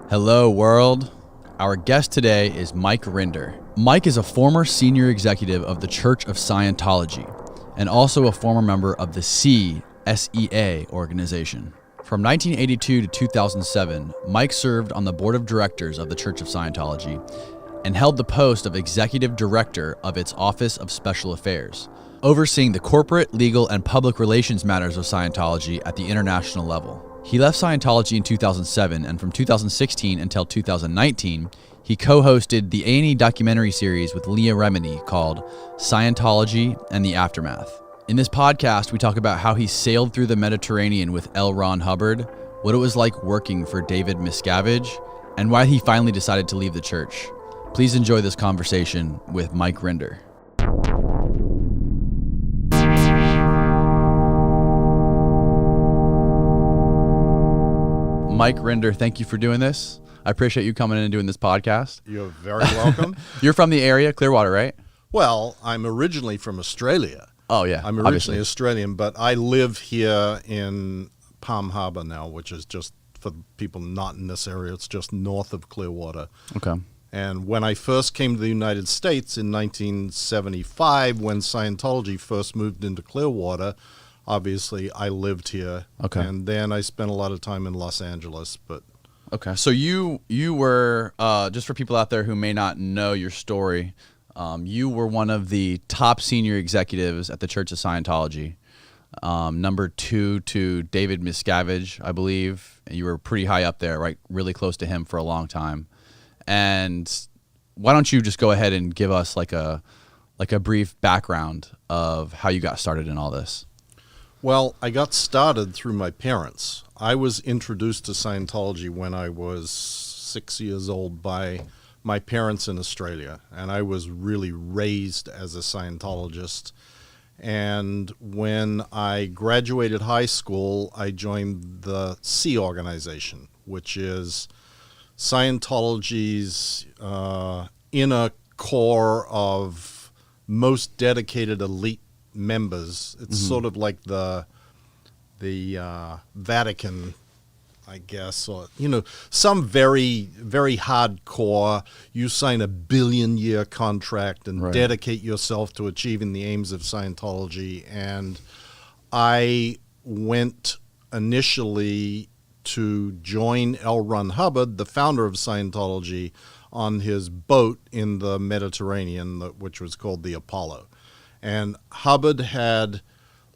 Hello, world. Our guest today is Mike Rinder. Mike is a former senior executive of the Church of Scientology and also a former member of the SEA organization. From 1982 to 2007, Mike served on the board of directors of the Church of Scientology and held the post of executive director of its Office of Special Affairs, overseeing the corporate, legal, and public relations matters of Scientology at the international level. He left Scientology in 2007, and from 2016 until 2019, he co-hosted the A&E documentary series with Leah Remini called Scientology and the Aftermath. In this podcast, we talk about how he sailed through the Mediterranean with L. Ron Hubbard, what it was like working for David Miscavige, and why he finally decided to leave the church. Please enjoy this conversation with Mike Rinder. Mike Rinder, thank you for doing this. I appreciate you coming in and doing this podcast. You're very welcome. You're from the area, Clearwater, right? Well, I'm originally from Australia. Oh, yeah. I'm originally Australian, but I live here in Palm Harbor now, which is just, for people not in this area, it's just north of Clearwater. Okay. And when I first came to the United States in 1975, when Scientology first moved into Clearwater, obviously I lived here. Okay. And then I spent a lot of time in Los Angeles, but... Okay. So you were, just for people out there who may not know your story, you were one of the top senior executives at the Church of Scientology, number 2 to David Miscavige, I believe. You were pretty high up there, right? Really close to him for a long time. And why don't you just go ahead and give us like a brief background of how you got started in all this? Well, I got started through my parents. I was introduced to Scientology when I was 6 years old by my parents in Australia, and I was really raised as a Scientologist. And when I graduated high school, I joined the SEA organization, which is Scientology's inner core of most dedicated elite members. It's sort of like the Vatican, I guess, or some very, very hardcore. You sign a billion-year contract and dedicate yourself to achieving the aims of Scientology. And I went initially to join L. Ron Hubbard, the founder of Scientology, on his boat in the Mediterranean, which was called the Apollo. And Hubbard had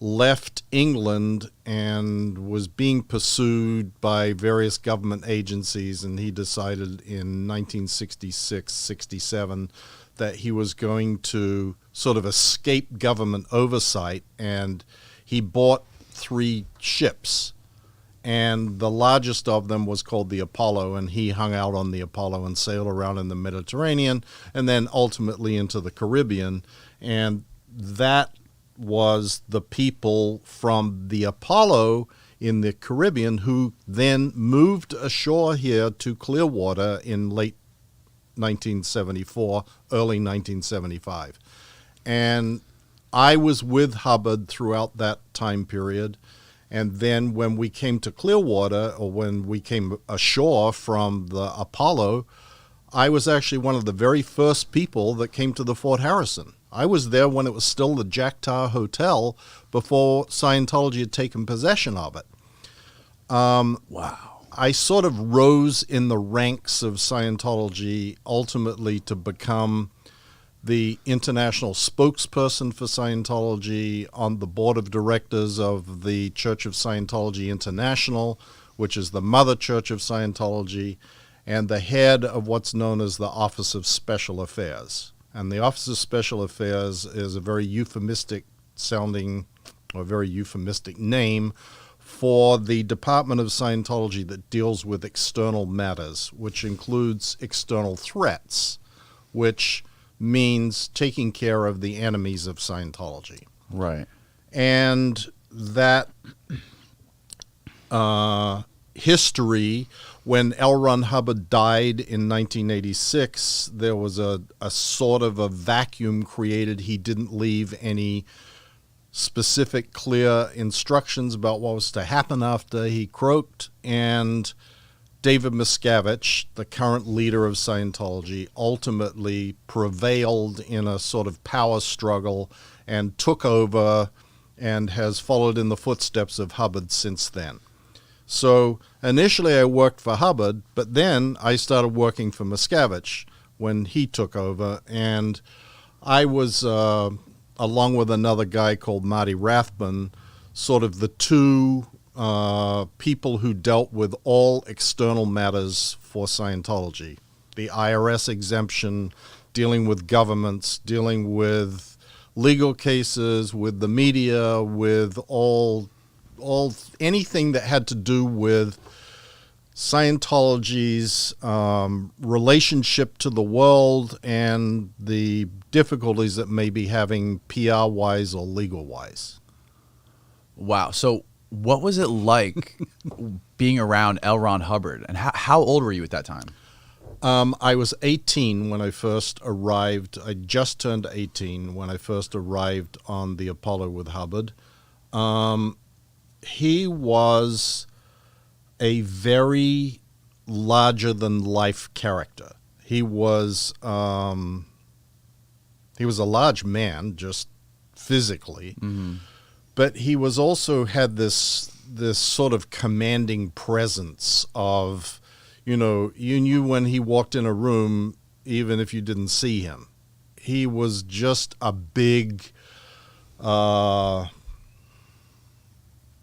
left England and was being pursued by various government agencies, and he decided in 1966-67 that he was going to sort of escape government oversight, and he bought 3 ships. And the largest of them was called the Apollo, and he hung out on the Apollo and sailed around in the Mediterranean and then ultimately into the Caribbean. And that was the people from the Apollo in the Caribbean who then moved ashore here to Clearwater in late 1974, early 1975. And I was with Hubbard throughout that time period. And then when we came to Clearwater, or when we came ashore from the Apollo, I was actually one of the very first people that came to the Fort Harrison. I was there when it was still the Jack Tar Hotel before Scientology had taken possession of it. Wow. I sort of rose in the ranks of Scientology ultimately to become the international spokesperson for Scientology, on the board of directors of the Church of Scientology International, which is the mother church of Scientology, and the head of what's known as the Office of Special Affairs. And the Office of Special Affairs is a very euphemistic sounding, or very euphemistic name for the Department of Scientology that deals with external matters, which includes external threats, which means taking care of the enemies of Scientology. Right. And that history, when L. Ron Hubbard died in 1986, there was a sort of a vacuum created. He didn't leave any specific, clear instructions about what was to happen after he croaked, and David Miscavige, the current leader of Scientology, ultimately prevailed in a sort of power struggle and took over and has followed in the footsteps of Hubbard since then. So initially I worked for Hubbard, but then I started working for Miscavige when he took over, and I was, along with another guy called Marty Rathbun, sort of the two people who dealt with all external matters for Scientology. The IRS exemption, dealing with governments, dealing with legal cases, with the media, with all anything that had to do with Scientology's relationship to the world and the difficulties that may be having PR-wise or legal-wise. Wow. So what was it like being around L. Ron Hubbard, and how old were you at that time? I was 18 when I first arrived. I just turned 18 when I first arrived on the Apollo with Hubbard. He was a very larger-than-life character. He was a large man, just physically, but he was also had this sort of commanding presence of, you knew when he walked in a room, even if you didn't see him. He was just a big,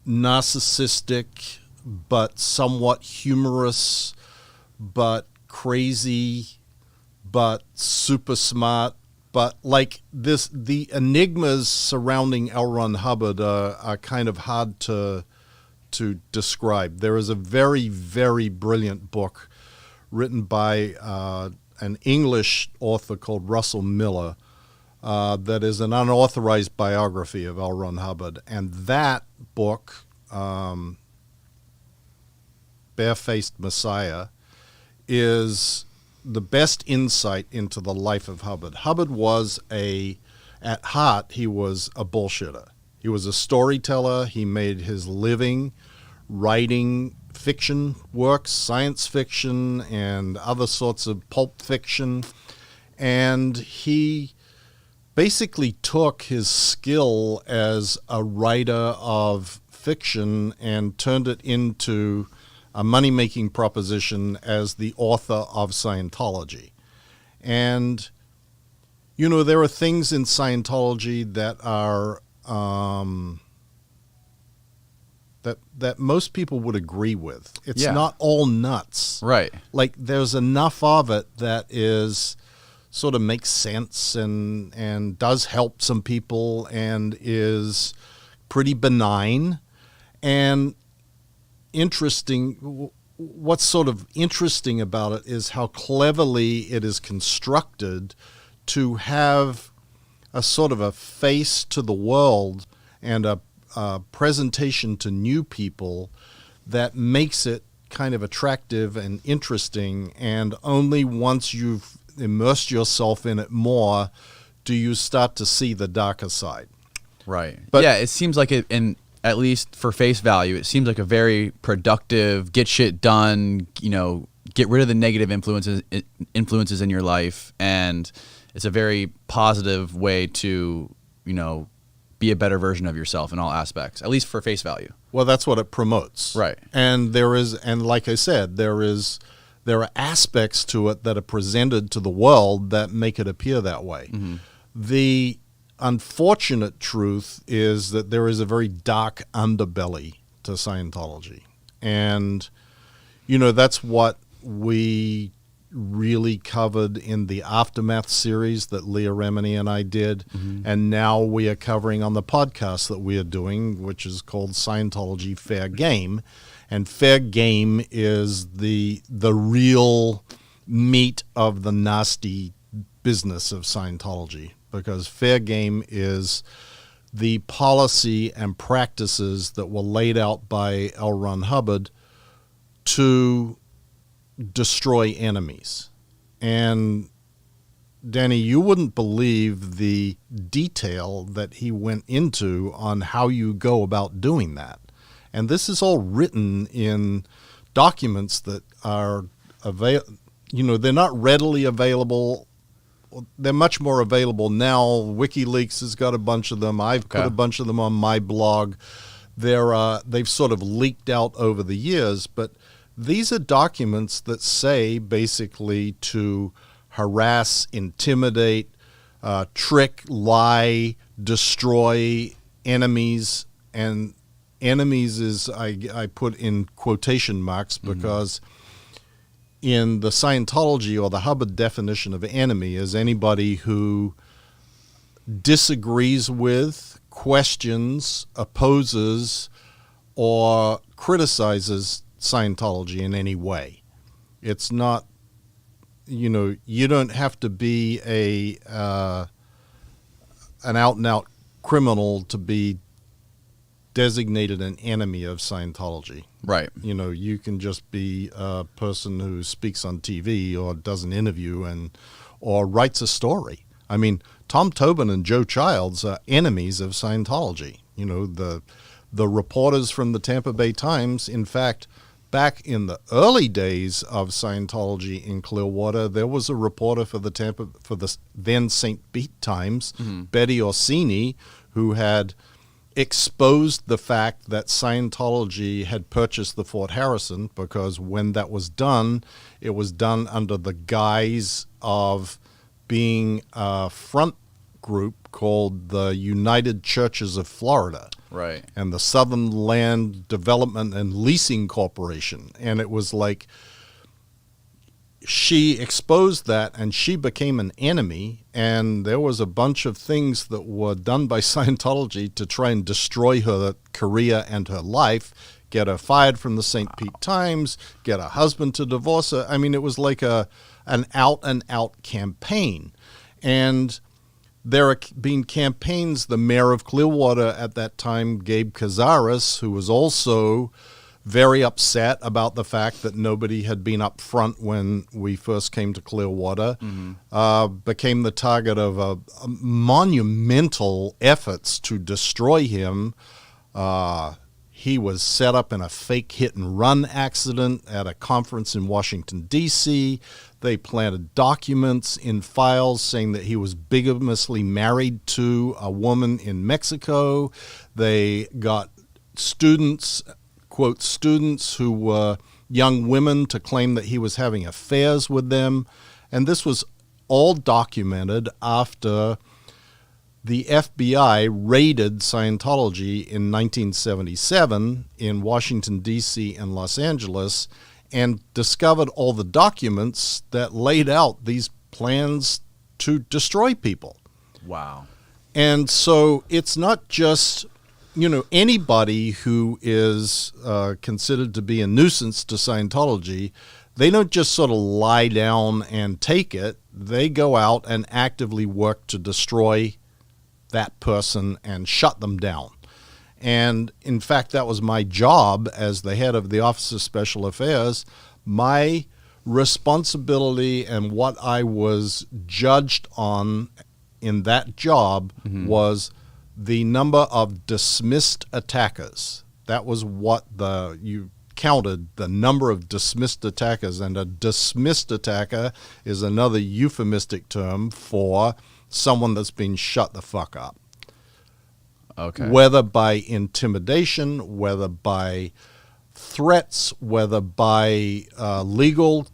narcissistic, but somewhat humorous, but crazy, but super smart. But like this, the enigmas surrounding L. Ron Hubbard are kind of hard to describe. There is a very, very brilliant book written by an English author called Russell Miller that is an unauthorized biography of L. Ron Hubbard. And that book, Barefaced Messiah, is the best insight into the life of Hubbard. Hubbard was at heart, he was a bullshitter. He was a storyteller. He made his living writing fiction works, science fiction, and other sorts of pulp fiction. And he basically took his skill as a writer of fiction and turned it into a money-making proposition as the author of Scientology. And, there are things in Scientology that are that most people would agree with. It's not all nuts. Right. Like, there's enough of it that is sort of makes sense and does help some people and is pretty benign and interesting. What's sort of interesting about it is how cleverly it is constructed to have a sort of a face to the world and a presentation to new people that makes it kind of attractive and interesting, and only once you've immersed yourself in it more do you start to see the darker side. Right. But yeah, it seems like it, and at least for face value, it seems like a very productive, get shit done, get rid of the negative influences in your life, and it's a very positive way to, be a better version of yourself in all aspects, at least for face value. Well, that's what it promotes. Right. And like I said, there are aspects to it that are presented to the world that make it appear that way. Mm-hmm. The unfortunate truth is that there is a very dark underbelly to Scientology. And, that's what we really covered in the Aftermath series that Leah Remini and I did. Mm-hmm. And now we are covering on the podcast that we are doing, which is called Scientology Fair Game. And fair game is the real meat of the nasty business of Scientology, because fair game is the policy and practices that were laid out by L. Ron Hubbard to destroy enemies. And Danny, you wouldn't believe the detail that he went into on how you go about doing that. And this is all written in documents that are they're not readily available. They're much more available now. WikiLeaks has got a bunch of them. I've put a bunch of them on my blog. They've sort of leaked out over the years, but these are documents that say basically to harass, intimidate, trick, lie, destroy enemies. And enemies is, I put in quotation marks because in the Scientology or the Hubbard definition of enemy is anybody who disagrees with, questions, opposes, or criticizes Scientology in any way. It's not, you don't have to be an out-and-out criminal to be designated an enemy of Scientology. Right. You can just be a person who speaks on TV or does an interview or writes a story. I mean, Tom Tobin and Joe Childs are enemies of Scientology. The reporters from the Tampa Bay Times, in fact, back in the early days of Scientology in Clearwater, there was a reporter for the then St. Pete Times, Betty Orsini, who had exposed the fact that Scientology had purchased the Fort Harrison, because when that was done, it was done under the guise of being a front group called the United Churches of Florida. Right. And the Southern Land Development and Leasing Corporation. And it was like she exposed that and she became an enemy, and there was a bunch of things that were done by Scientology to try and destroy her career and her life, get her fired from the St. Pete Times, get her husband to divorce her. I mean, it was like an out-and-out campaign. And there are being campaigns. The mayor of Clearwater at that time, Gabe Cazares, who was also very upset about the fact that nobody had been up front when we first came to Clearwater, became the target of a monumental efforts to destroy him. He was set up in a fake hit-and-run accident at a conference in Washington, D.C. They planted documents in files saying that he was bigamously married to a woman in Mexico. They got students, quote, students who were young women to claim that he was having affairs with them. And this was all documented after the FBI raided Scientology in 1977 in Washington, D.C. and Los Angeles, and discovered all the documents that laid out these plans to destroy people. Wow. And so it's not just, anybody who is considered to be a nuisance to Scientology. They don't just sort of lie down and take it. They go out and actively work to destroy that person and shut them down. And in fact, that was my job as the head of the Office of Special Affairs. My responsibility and what I was judged on in that job was the number of dismissed attackers. That was what you counted, the number of dismissed attackers. And a dismissed attacker is another euphemistic term for someone that's been shut the fuck up. Okay. Whether by intimidation, whether by threats, whether by legal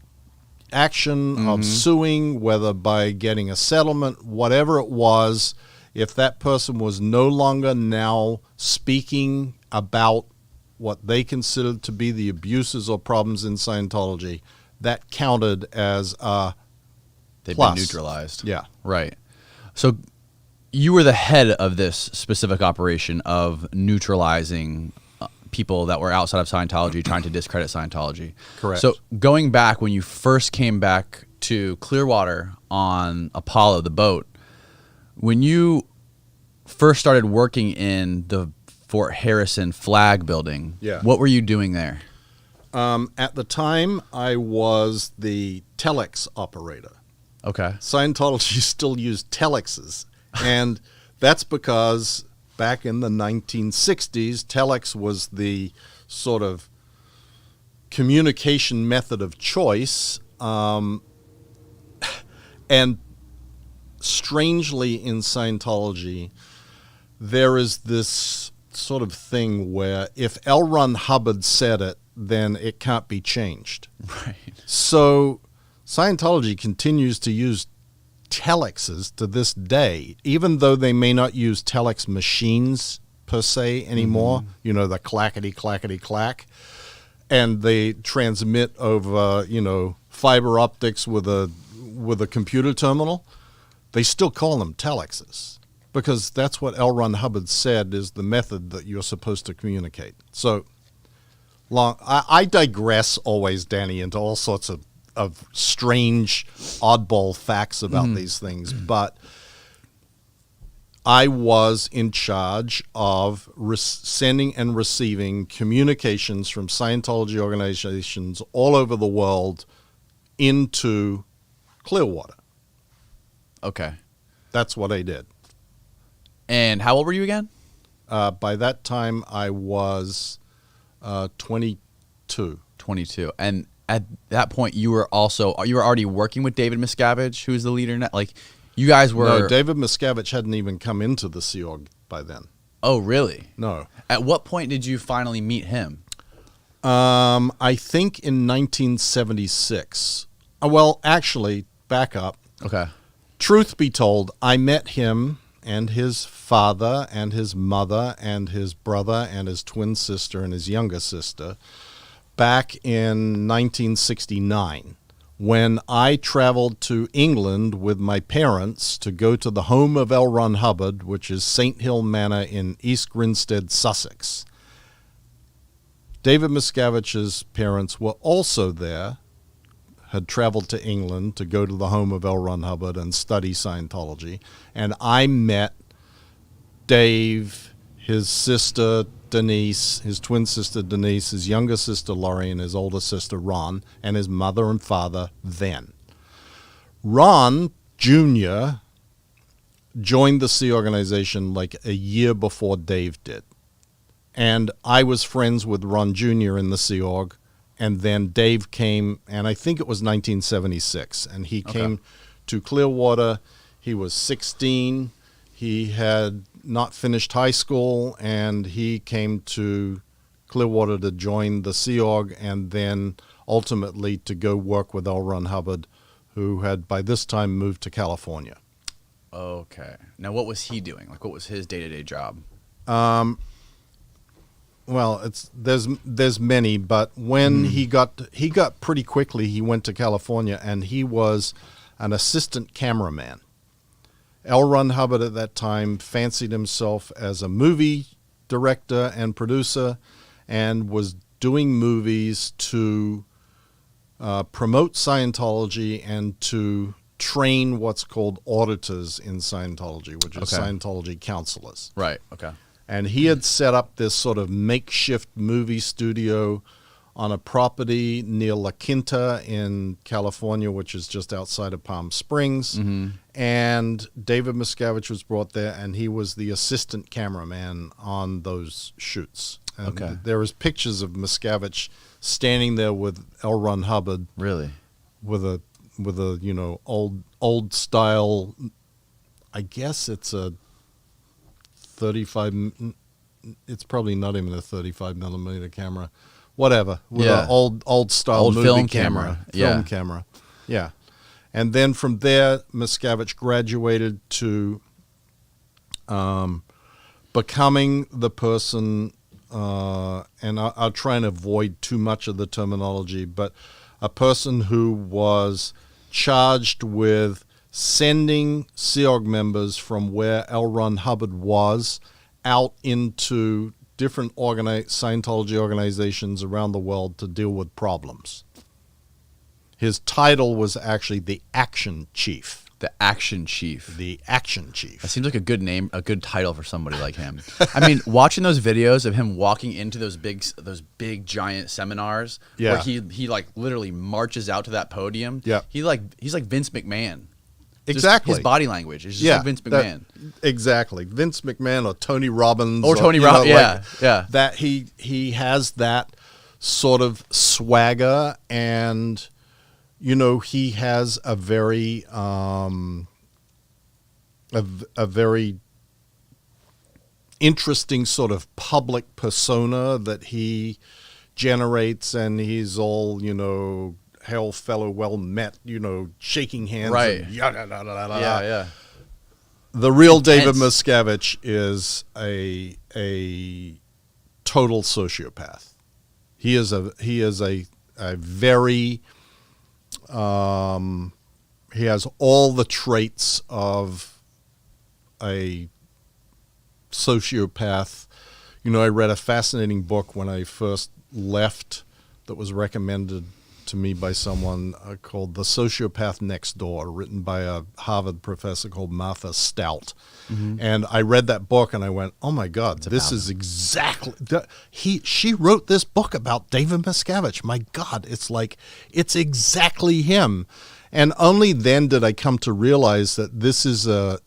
action of suing, whether by getting a settlement, whatever it was, if that person was no longer now speaking about what they considered to be the abuses or problems in Scientology, that counted as a They've plus. been neutralized. Yeah. Right. So you were the head of this specific operation of neutralizing people that were outside of Scientology, trying to discredit Scientology. Correct. So going back, when you first came back to Clearwater on Apollo, the boat, when you first started working in the Fort Harrison flag building, what were you doing there? At the time, I was the telex operator. Okay. Scientology still used telexes. And that's because back in the 1960s, telex was the sort of communication method of choice. And strangely in Scientology, there is this sort of thing where if L. Ron Hubbard said it, then it can't be changed. Right. So Scientology continues to use telexes to this day, even though they may not use telex machines per se anymore, you know, the clackety, clackety, clack, and they transmit over, you know, fiber optics with a computer terminal. They still call them telexes because that's what L. Ron Hubbard said is the method that you're supposed to communicate. So I digress always, Danny, into all sorts of strange, oddball facts about these things. But I was in charge of sending and receiving communications from Scientology organizations all over the world into Clearwater. Okay. That's what I did. And how old were you again? By that time, I was 22. 22. And at that point, you were already working with David Miscavige, who is the leader now? Like, you guys were... No, David Miscavige hadn't even come into the Sea Org by then. Oh, really? No. At what point did you finally meet him? I think in 1976. Well, actually, back up. Okay. Truth be told, I met him and his father and his mother and his brother and his twin sister and his younger sister back in 1969 when I traveled to England with my parents to go to the home of L. Ron Hubbard, which is St. Hill Manor in East Grinstead, Sussex. David Miscavige's parents were also there, had traveled to England to go to the home of L. Ron Hubbard and study Scientology. And I met Dave, his sister Denise, his twin sister Denise, his younger sister Laurie, and his older sister Ron, and his mother and father then. Ron Jr. joined the Sea organization like a year before Dave did. And I was friends with Ron Jr. in the Sea Org. And then Dave came, and I think it was 1976, and he came to Clearwater. He was 16. He had not finished high school, and he came to Clearwater to join the Sea Org and then ultimately to go work with L. Ron Hubbard, who had by this time moved to California. Okay. Now, what was he doing? Like, what was his day-to-day job? Well, there's many, but when he got pretty quickly, he went to California, and he was an assistant cameraman. L. Ron Hubbard at that time fancied himself as a movie director and producer and was doing movies to promote Scientology and to train what's called auditors in Scientology, which is Scientology counselors. Right, okay. And he had set up this sort of makeshift movie studio on a property near La Quinta in California, which is just outside of Palm Springs. And David Miscavige was brought there, and he was the assistant cameraman on those shoots. And there was pictures of Miscavige standing there with L. Ron Hubbard. Really? With a you know, old style, I guess it's a 35, it's probably not even a 35 millimeter camera, whatever, with an old style movie film camera. Film camera. Yeah. And then from there, Miscavige graduated to becoming the person, and I'll try and avoid too much of the terminology, but a person who was charged with sending Sea Org members from where L. Ron Hubbard was out into different Scientology organizations around the world to deal with problems. His title was actually the Action Chief. The Action Chief. The Action Chief. That seems like a good name, a good title for somebody like him. I mean, watching those videos of him walking into those big giant seminars where he like literally marches out to that podium. Yeah. He's like Vince McMahon. Exactly. His body language. It's just like Vince McMahon. Exactly. Vince McMahon or Tony Robbins. Or Tony Robbins, yeah. That he has that sort of swagger, and, he has a very, a very interesting sort of public persona that he generates, and he's all, hail fellow, well met, shaking hands. Right. And yada, yada, yada, Yeah. The real Intense. David Miscavige is a total sociopath. He is a very he has all the traits of a sociopath. I read a fascinating book when I first left that was recommended to me by someone called The Sociopath Next Door, written by a Harvard professor called Martha Stout. Mm-hmm. And I read that book and I went, oh my God, this is exactly, she wrote this book about David Miscavige. My God, it's exactly him. And only then did I come to realize that this is a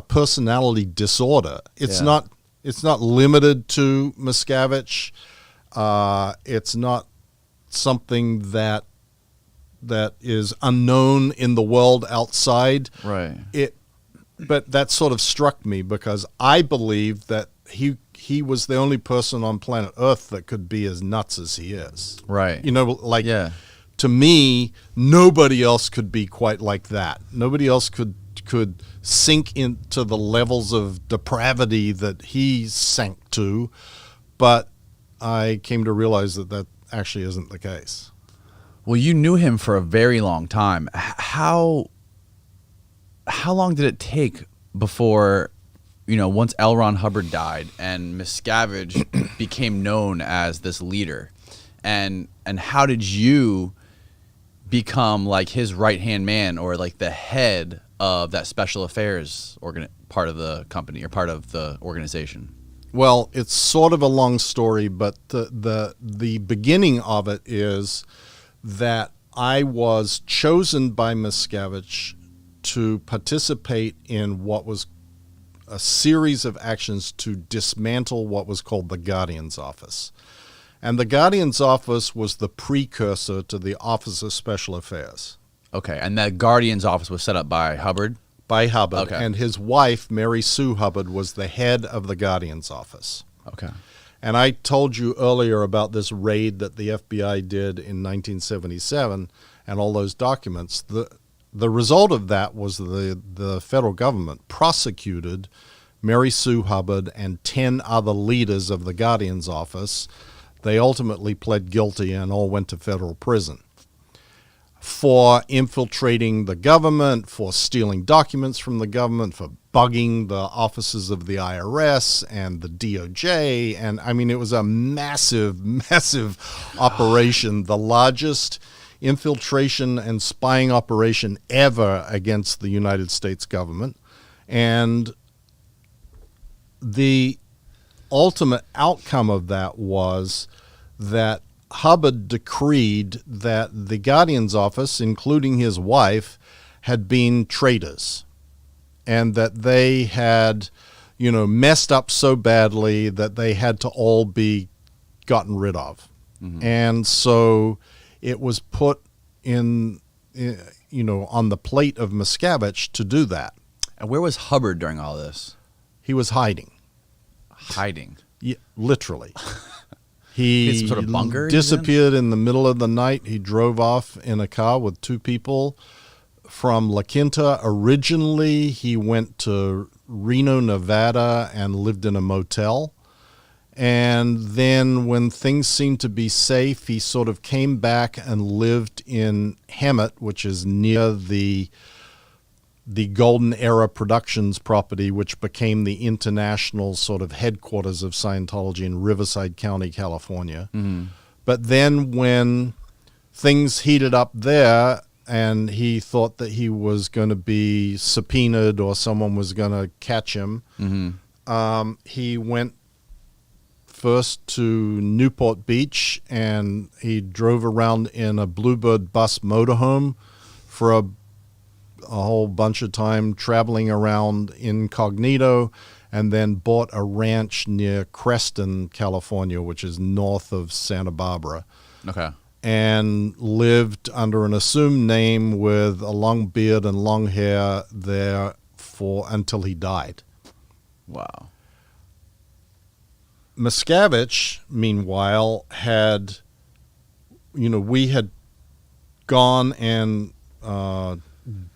personality disorder. It's not limited to Miscavige. It's not something that is unknown in the world outside. Right. But that sort of struck me because I believe that he was the only person on planet Earth that could be as nuts as he is. Right. To me, nobody else could be quite like that. Nobody else could sink into the levels of depravity that he sank to. But I came to realize that actually isn't the case. Well, you knew him for a very long time. How long did it take before, once L. Ron Hubbard died and Miscavige became known as this leader, and how did you become like his right-hand man, or like the head of that special affairs part of the company or part of the organization? Well, it's sort of a long story, but the beginning of it is that I was chosen by Miscavige to participate in what was a series of actions to dismantle what was called the Guardian's Office. And the Guardian's Office was the precursor to the Office of Special Affairs. Okay, and the Guardian's Office was set up by Hubbard? By Hubbard, okay. And his wife, Mary Sue Hubbard, was the head of the Guardian's Office. Okay. And I told you earlier about this raid that the FBI did in 1977 and all those documents. The result of that was the federal government prosecuted Mary Sue Hubbard and 10 other leaders of the Guardian's Office. They ultimately pled guilty and all went to federal prison for infiltrating the government, for stealing documents from the government, for bugging the offices of the IRS and the DOJ. And I mean, it was a massive, massive operation, the largest infiltration and spying operation ever against the United States government. And the ultimate outcome of that was that Hubbard decreed that the Guardian's Office, including his wife, had been traitors, and that they had, messed up so badly that they had to all be gotten rid of. Mm-hmm. And so it was put on the plate of Miscavige to do that. And where was Hubbard during all this? He was hiding. Hiding? Yeah, literally. He sort of bunker disappeared in the middle of the night. He drove off in a car with two people from La Quinta. Originally, he went to Reno, Nevada, and lived in a motel. And then when things seemed to be safe, he sort of came back and lived in Hemet, which is near the Golden Era Productions property, which became the international sort of headquarters of Scientology in Riverside County, California. Mm-hmm. But then when things heated up there and he thought that he was going to be subpoenaed or someone was going to catch him, mm-hmm. He went first to Newport Beach and he drove around in a Bluebird bus motorhome for a whole bunch of time traveling around incognito, and then bought a ranch near Creston, California, which is north of Santa Barbara. Okay. And lived under an assumed name with a long beard and long hair there until he died. Wow. Miscavige, meanwhile, we had gone and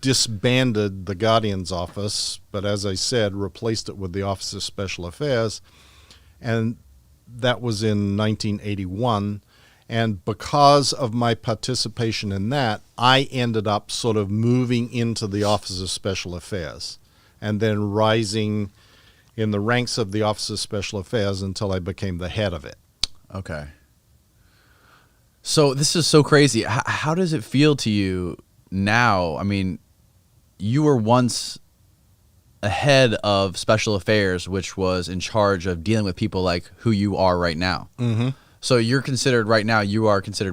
disbanded the Guardian's office, but as I said, replaced it with the Office of Special Affairs, and that was in 1981. And because of my participation in that, I ended up sort of moving into the Office of Special Affairs and then rising in the ranks of the Office of Special Affairs until I became the head of it. Okay. So this is so crazy. How does it feel to you now? I mean, you were once ahead of Special Affairs, which was in charge of dealing with people like who you are right now. Mm-hmm. So you are considered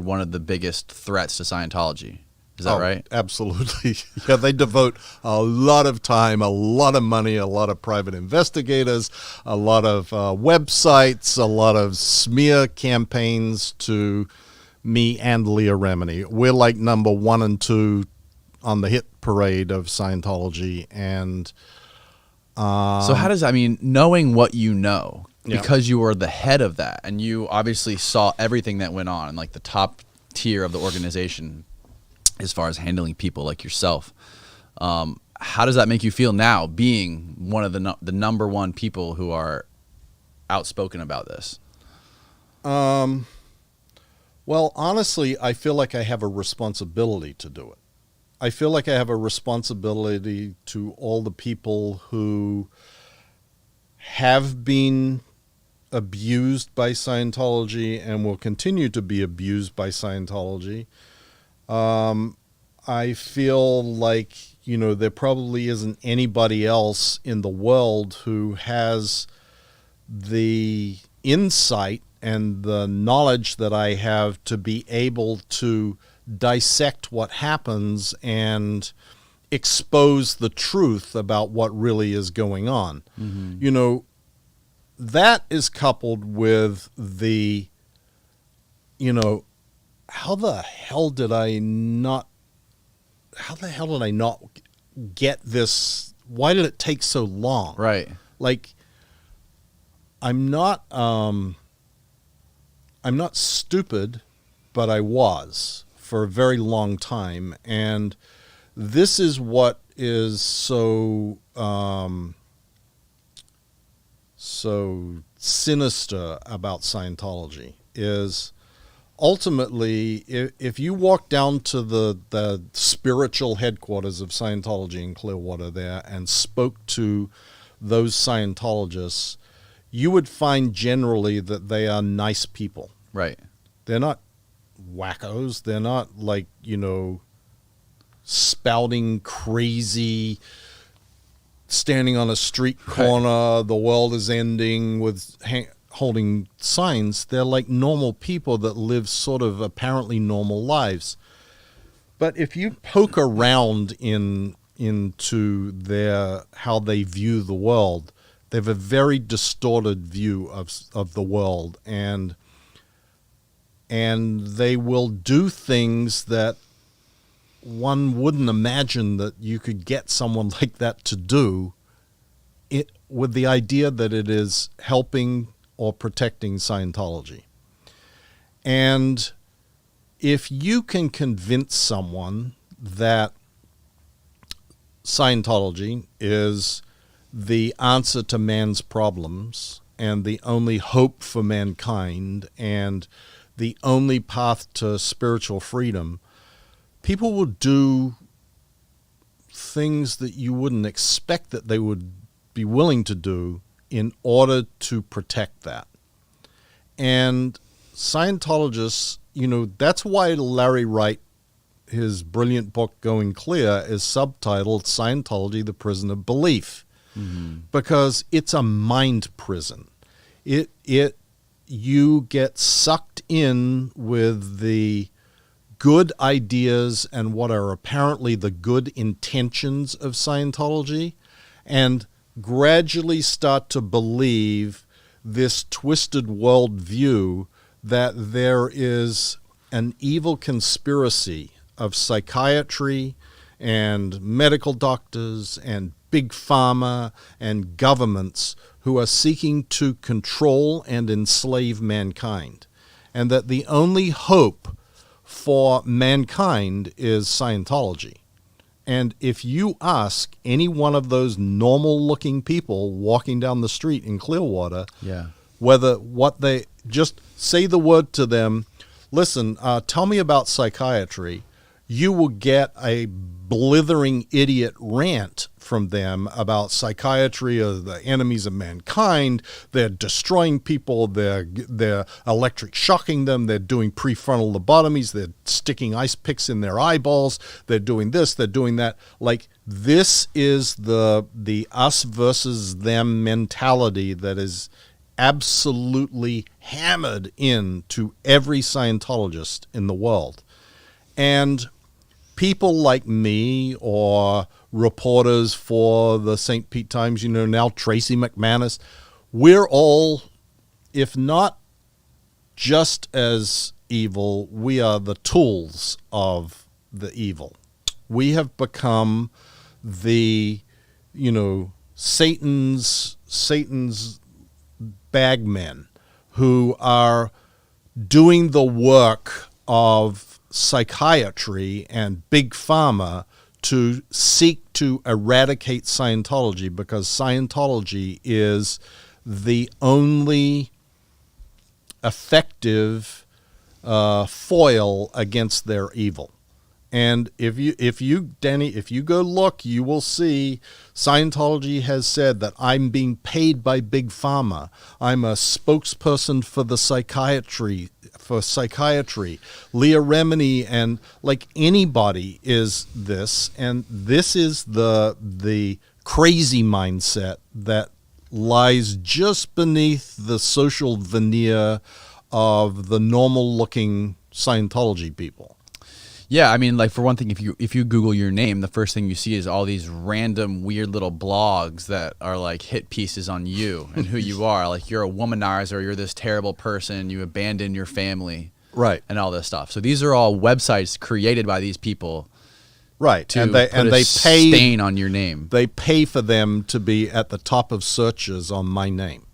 one of the biggest threats to Scientology. Is that right? Absolutely. Yeah, they devote a lot of time, a lot of money, a lot of private investigators, a lot of websites, a lot of smear campaigns to me and Leah Remini. We're like number 1 and 2 on the hit parade of Scientology. And so how does, knowing what you know, Yeah. because you were the head of that and you obviously saw everything that went on, like the top tier of the organization as far as handling people like yourself, how does that make you feel now, being one of the number one people who are outspoken about this? Well, honestly, I feel like I have a responsibility to do it. I feel like I have a responsibility to all the people who have been abused by Scientology and will continue to be abused by Scientology. I feel like, there probably isn't anybody else in the world who has the insight and the knowledge that I have to be able to dissect what happens and expose the truth about what really is going on. Mm-hmm. That is coupled with the, how the hell did I not get this? Why did it take so long? Right. Like, I'm not stupid, but I was for a very long time. And this is what is so sinister about Scientology is ultimately, if you walk down to the spiritual headquarters of Scientology in Clearwater there and spoke to those Scientologists, you would find generally that they are nice people. Right. They're not wackos. They're not like, spouting crazy, standing on a street corner, right, the world is ending with holding signs. They're like normal people that live sort of apparently normal lives. But if you poke around into how they view the world, they have a very distorted view of the world, and they will do things that one wouldn't imagine that you could get someone like that to do, it with the idea that it is helping or protecting Scientology. And if you can convince someone that Scientology is the answer to man's problems and the only hope for mankind and the only path to spiritual freedom, people will do things that you wouldn't expect that they would be willing to do in order to protect that. And Scientologists, that's why Larry Wright, his brilliant book Going Clear, is subtitled Scientology, the Prison of Belief. Mm-hmm. Because it's a mind prison. You get sucked in with the good ideas and what are apparently the good intentions of Scientology, and gradually start to believe this twisted worldview that there is an evil conspiracy of psychiatry and medical doctors and big pharma and governments who are seeking to control and enslave mankind, and that the only hope for mankind is Scientology. And if you ask any one of those normal-looking people walking down the street in Clearwater, what they just say the word to them, listen, tell me about psychiatry, you will get a blithering idiot rant from them about psychiatry are the enemies of mankind, they're destroying people, they're electric shocking them, they're doing prefrontal lobotomies, they're sticking ice picks in their eyeballs, they're doing this, they're doing that. Like, this is the us versus them mentality that is absolutely hammered into every Scientologist in the world. And people like me or reporters for the St. Pete Times, now Tracy McManus, we're all, if not just as evil, we are the tools of the evil. We have become the, Satan's bagmen who are doing the work of psychiatry and big pharma to seek to eradicate Scientology, because Scientology is the only effective foil against their evil. And if you, Danny, if you go look, you will see Scientology has said that I'm being paid by Big Pharma. I'm a spokesperson for the psychiatry. Leah Remini, and like anybody is this, and this is the crazy mindset that lies just beneath the social veneer of the normal-looking Scientology people. Yeah, I mean, like, for one thing, if you Google your name, the first thing you see is all these random weird little blogs that are like hit pieces on you and who you are. Like, you're a womanizer, you're this terrible person, you abandon your family, right, and all this stuff. So these are all websites created by these people, right? To and they pay stain on your name. They pay for them to be at the top of searches on my name.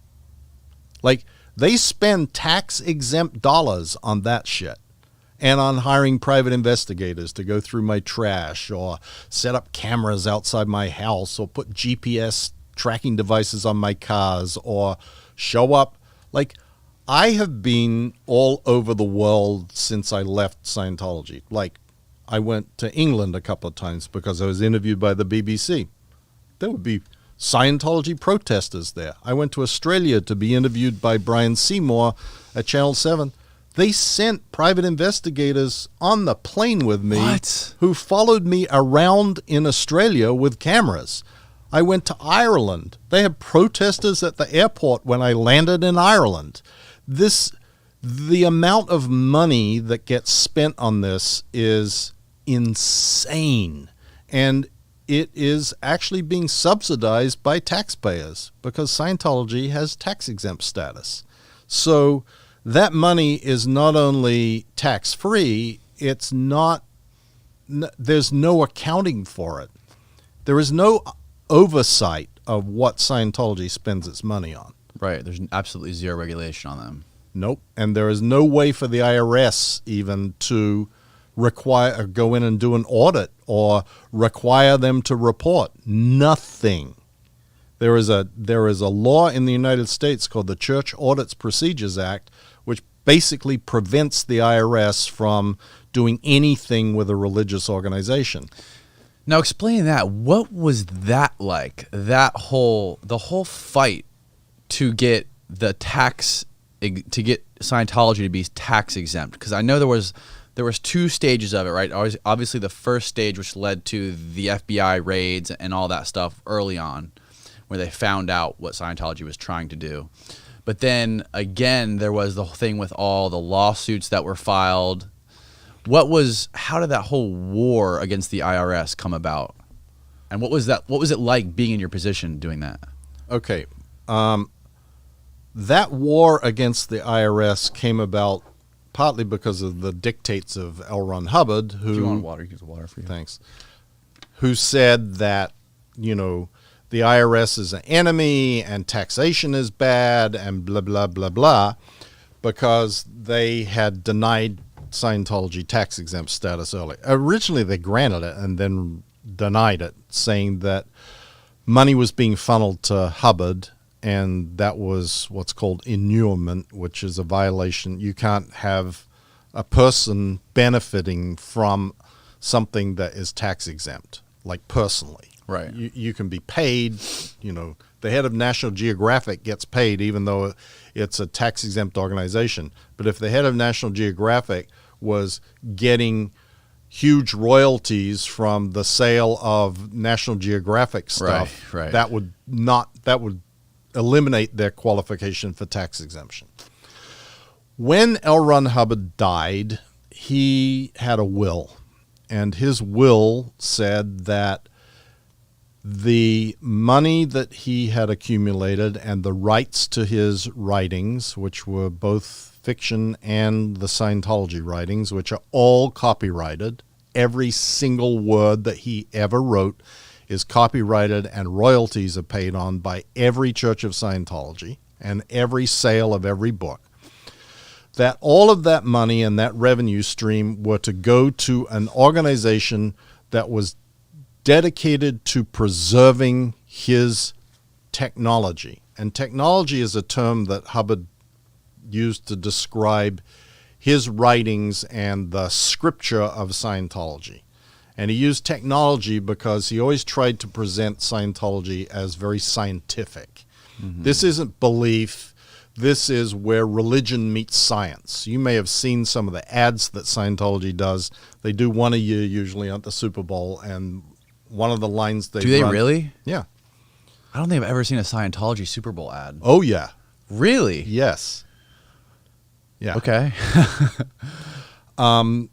Like, they spend tax-exempt dollars on that shit. And on hiring private investigators to go through my trash, or set up cameras outside my house, or put GPS tracking devices on my cars, or show up. Like, I have been all over the world since I left Scientology. Like, I went to England a couple of times because I was interviewed by the BBC. There would be Scientology protesters there. I went to Australia to be interviewed by Brian Seymour at Channel 7. They sent private investigators on the plane with me who followed me around in Australia with cameras. I went to Ireland. They had protesters at the airport when I landed in Ireland. The amount of money that gets spent on this is insane. And it is actually being subsidized by taxpayers because Scientology has tax-exempt status. So that money is not only tax-free, there's no accounting for it. There is no oversight of what Scientology spends its money on. Right, there's absolutely zero regulation on them. Nope, and there is no way for the IRS even to go in and do an audit or require them to report. Nothing. There is a law in the United States called the Church Audits Procedures Act, which basically prevents the IRS from doing anything with a religious organization. Now, explain that. What was that like? The whole fight to get Scientology to be tax exempt, because I know there was two stages of it, right? Obviously, the first stage, which led to the FBI raids and all that stuff early on, where they found out what Scientology was trying to do. But then again, there was the thing with all the lawsuits that were filed. How did that whole war against the IRS come about? And what was it like being in your position doing that? Okay. That war against the IRS came about partly because of the dictates of L. Ron Hubbard, who... Do you want water? Use water for you. Thanks. Who said that, the IRS is an enemy and taxation is bad and blah, blah, blah, blah, because they had denied Scientology tax-exempt status early. Originally, they granted it and then denied it, saying that money was being funneled to Hubbard, and that was what's called inurement, which is a violation. You can't have a person benefiting from something that is tax-exempt, like personally. Right. You can be paid, the head of National Geographic gets paid even though it's a tax-exempt organization. But if the head of National Geographic was getting huge royalties from the sale of National Geographic stuff, right. that would eliminate their qualification for tax exemption. When L. Ron Hubbard died, he had a will, and his will said that the money that he had accumulated and the rights to his writings, which were both fiction and the Scientology writings, which are all copyrighted, every single word that he ever wrote is copyrighted, and royalties are paid on by every Church of Scientology and every sale of every book, that all of that money and that revenue stream were to go to an organization that was dedicated to preserving his technology. And technology is a term that Hubbard used to describe his writings and the scripture of Scientology. And he used technology because he always tried to present Scientology as very scientific. Mm-hmm. This isn't belief. This is where religion meets science. You may have seen some of the ads that Scientology does. They do one a year usually at the Super Bowl, and one of the lines they Do they really? Yeah. I don't think I've ever seen a Scientology Super Bowl ad. Oh, yeah. Really? Yes. Yeah. Okay. I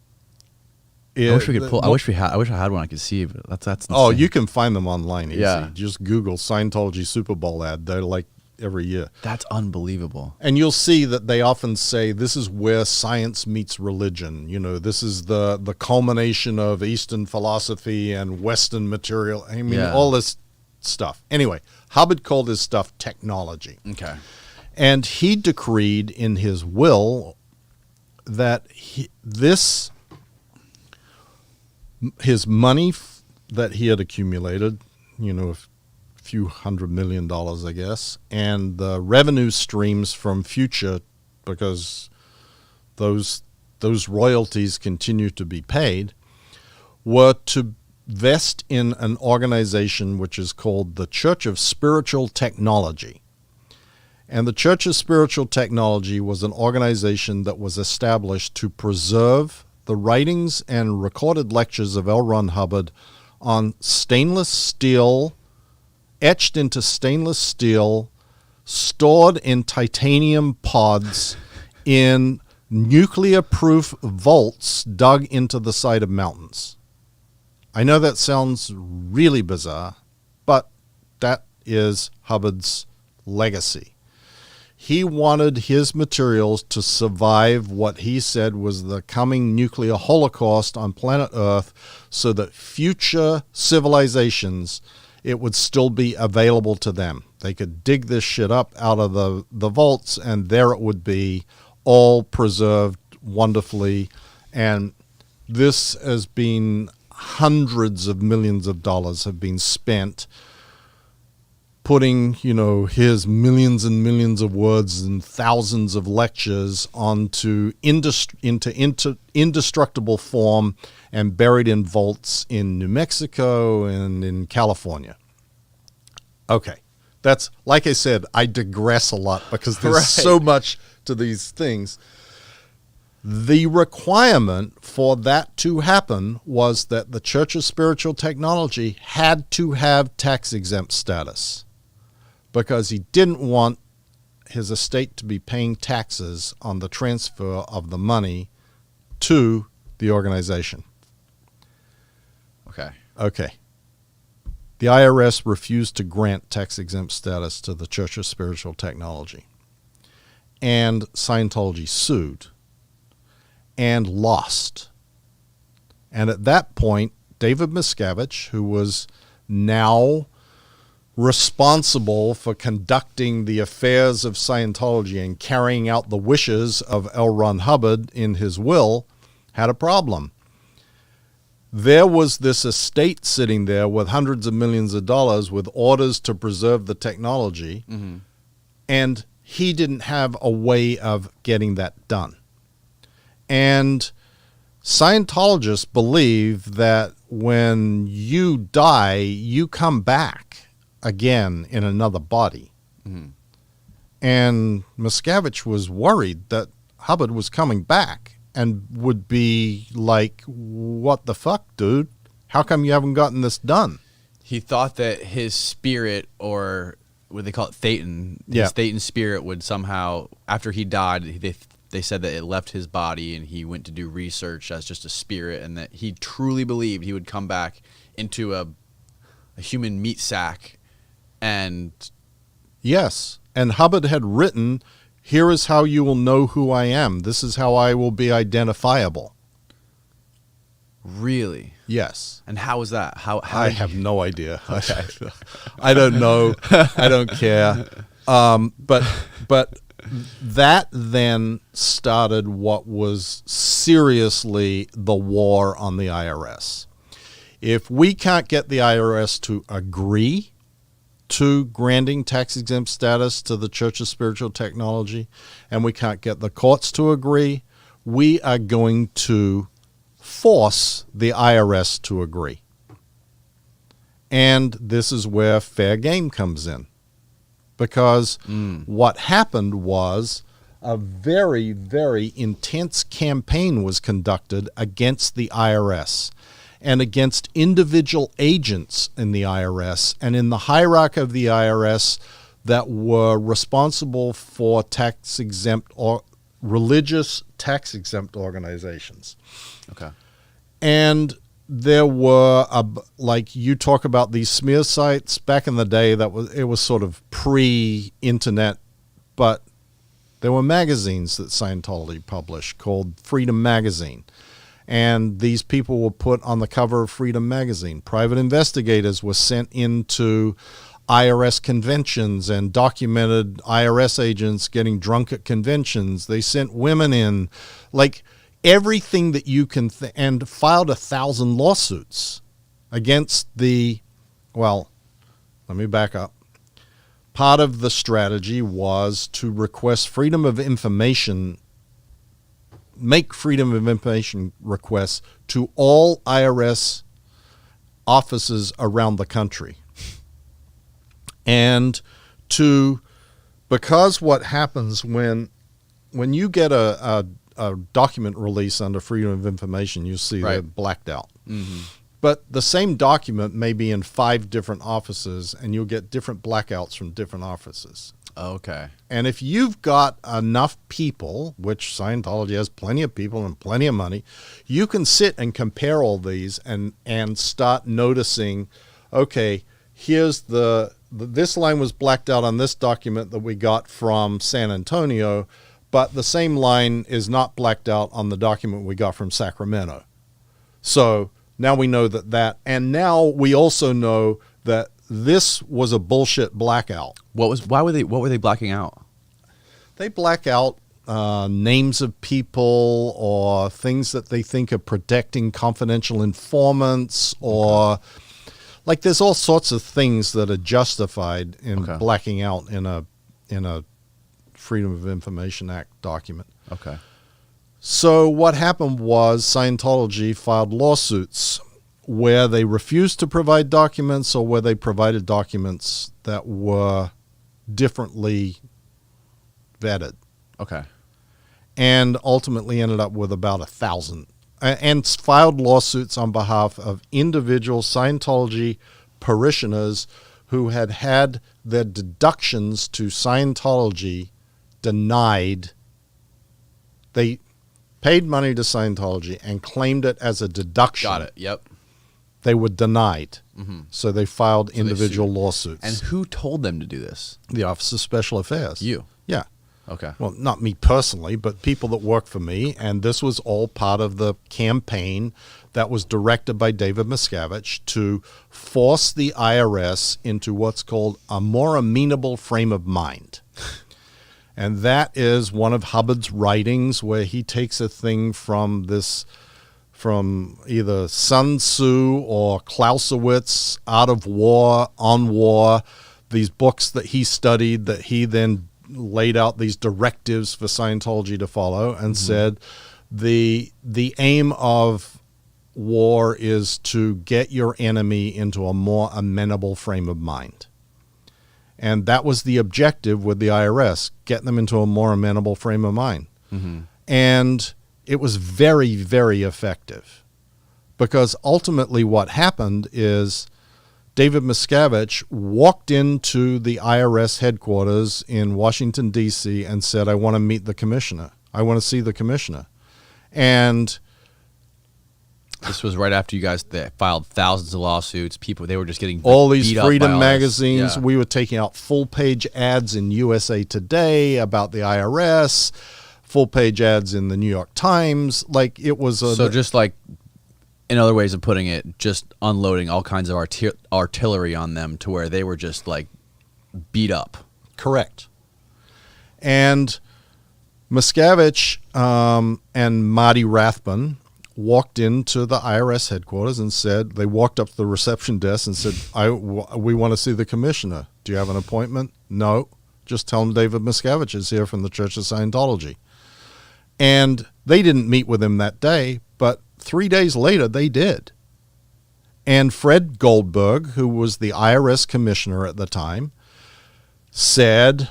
wish we could pull. I wish I had one I could see, but that's insane. Oh, you can find them online easy. Yeah. Just Google Scientology Super Bowl ad. They're like every year. That's unbelievable. And you'll see that they often say this is where science meets religion. This is the culmination of Eastern philosophy and Western material. I mean, all this stuff. Anyway, Hubbard called his stuff technology. Okay. And he decreed in his will that his money that he had accumulated, a few $100 million, I guess, and the revenue streams from future, because those royalties continue to be paid, were to vest in an organization which is called the Church of Spiritual Technology. And the Church of Spiritual Technology was an organization that was established to preserve the writings and recorded lectures of L. Ron Hubbard on stainless steel, etched into stainless steel, stored in titanium pods in nuclear-proof vaults dug into the side of mountains. I know that sounds really bizarre, but that is Hubbard's legacy. He wanted his materials to survive what he said was the coming nuclear holocaust on planet Earth, so that future civilizations, it would still be available to them. They could dig this shit up out of the vaults, and there it would be, all preserved wonderfully. And this has been hundreds of millions of dollars have been spent putting, his millions and millions of words and thousands of lectures into indestructible form and buried in vaults in New Mexico and in California. Okay. That's, like I said, I digress a lot because there's so much to these things. The requirement for that to happen was that the Church of Spiritual Technology had to have tax-exempt status, because he didn't want his estate to be paying taxes on the transfer of the money to the organization. Okay. Okay. The IRS refused to grant tax-exempt status to the Church of Spiritual Technology. And Scientology sued and lost. And at that point, David Miscavige, who was now responsible for conducting the affairs of Scientology and carrying out the wishes of L. Ron Hubbard in his will, had a problem. There was this estate sitting there with hundreds of millions of dollars with orders to preserve the technology, and he didn't have a way of getting that done. And Scientologists believe that when you die, you come back again in another body. And Miscavige was worried that Hubbard was coming back and would be like, what the fuck, dude? How come you haven't gotten this done? He thought that his spirit, or what they call it, Thetan, his Thetan spirit would somehow, after he died, they said that it left his body and he went to do research as just a spirit, and that he truly believed he would come back into a human meat sack. And yes, and Hubbard had written, here is how you will know who I am. This is how I will be identifiable. Really? Yes. And how was that? How I have no idea. Okay. I don't know. I don't care. But that then started what was seriously the war on the IRS. If we can't get the IRS to agree to granting tax-exempt status to the Church of Spiritual Technology, and we can't get the courts to agree, we are going to force the IRS to agree. And this is where fair game comes in. Because what happened was a very, very intense campaign was conducted against the IRS and against individual agents in the IRS and in the hierarchy of the IRS that were responsible for tax-exempt or religious tax-exempt organizations. Okay. And there were, like you talk about these smear sites back in the day, it was sort of pre-internet, but there were magazines that Scientology published called Freedom Magazine. And these people were put on the cover of Freedom Magazine. Private investigators were sent into IRS conventions and documented IRS agents getting drunk at conventions. They sent women in, like everything that you can, and filed 1,000 lawsuits against well, let me back up. Part of the strategy was to request freedom of information, make freedom of information requests to all IRS offices around the country. And because what happens when you get a document release under freedom of information, you see they're blacked out. But the same document may be in 5 different offices, and you'll get different blackouts from different offices. Okay. And if you've got enough people, which Scientology has plenty of people and plenty of money, you can sit and compare all these and start noticing, okay, here's this line was blacked out on this document that we got from San Antonio, but the same line is not blacked out on the document we got from Sacramento. So now we know that, and now we also know that this was a bullshit blackout. What were they blacking out? They black out names of people or things that they think are protecting confidential informants, or like there's all sorts of things that are justified in blacking out in a Freedom of Information Act document. Okay. So what happened was Scientology filed lawsuits where they refused to provide documents or where they provided documents that were differently vetted. Okay. And ultimately ended up with about 1,000. And filed lawsuits on behalf of individual Scientology parishioners who had their deductions to Scientology denied. They paid money to Scientology and claimed it as a deduction. Got it. Yep. They were denied. So they filed individual sued. lawsuits. And who told them to do this? The Office of Special Affairs. You. Yeah. Okay. Well, not me personally, but people that work for me. And this was all part of the campaign that was directed by David Miscavige to force the IRS into what's called a more amenable frame of mind. And that is one of Hubbard's writings where he takes a thing from either Sun Tzu or Clausewitz, Art of War, On War, these books that he studied that he then laid out these directives for Scientology to follow and said the aim of war is to get your enemy into a more amenable frame of mind. And that was the objective with the IRS, get them into a more amenable frame of mind. And it was very, very effective because ultimately what happened is David Miscavige walked into the IRS headquarters in Washington, D.C. and said, I want to meet the commissioner. I want to see the commissioner. And this was right after you guys filed thousands of lawsuits. People, they were just getting all these beat up freedom by all magazines. this. Yeah. We were taking out full-page ads in USA Today about the IRS, full-page ads in the New York Times. Like it was a... So just like, in other ways of putting it, just unloading all kinds of artillery on them to where they were just like beat up. Correct. And Miscavige and Marty Rathbun walked into the IRS headquarters and said, they walked up to the reception desk and said, we want to see the commissioner. Do you have an appointment? No. Just tell him David Miscavige is here from the Church of Scientology. And they didn't meet with him that day, but 3 days later they did. And Fred Goldberg, who was the IRS commissioner at the time, said,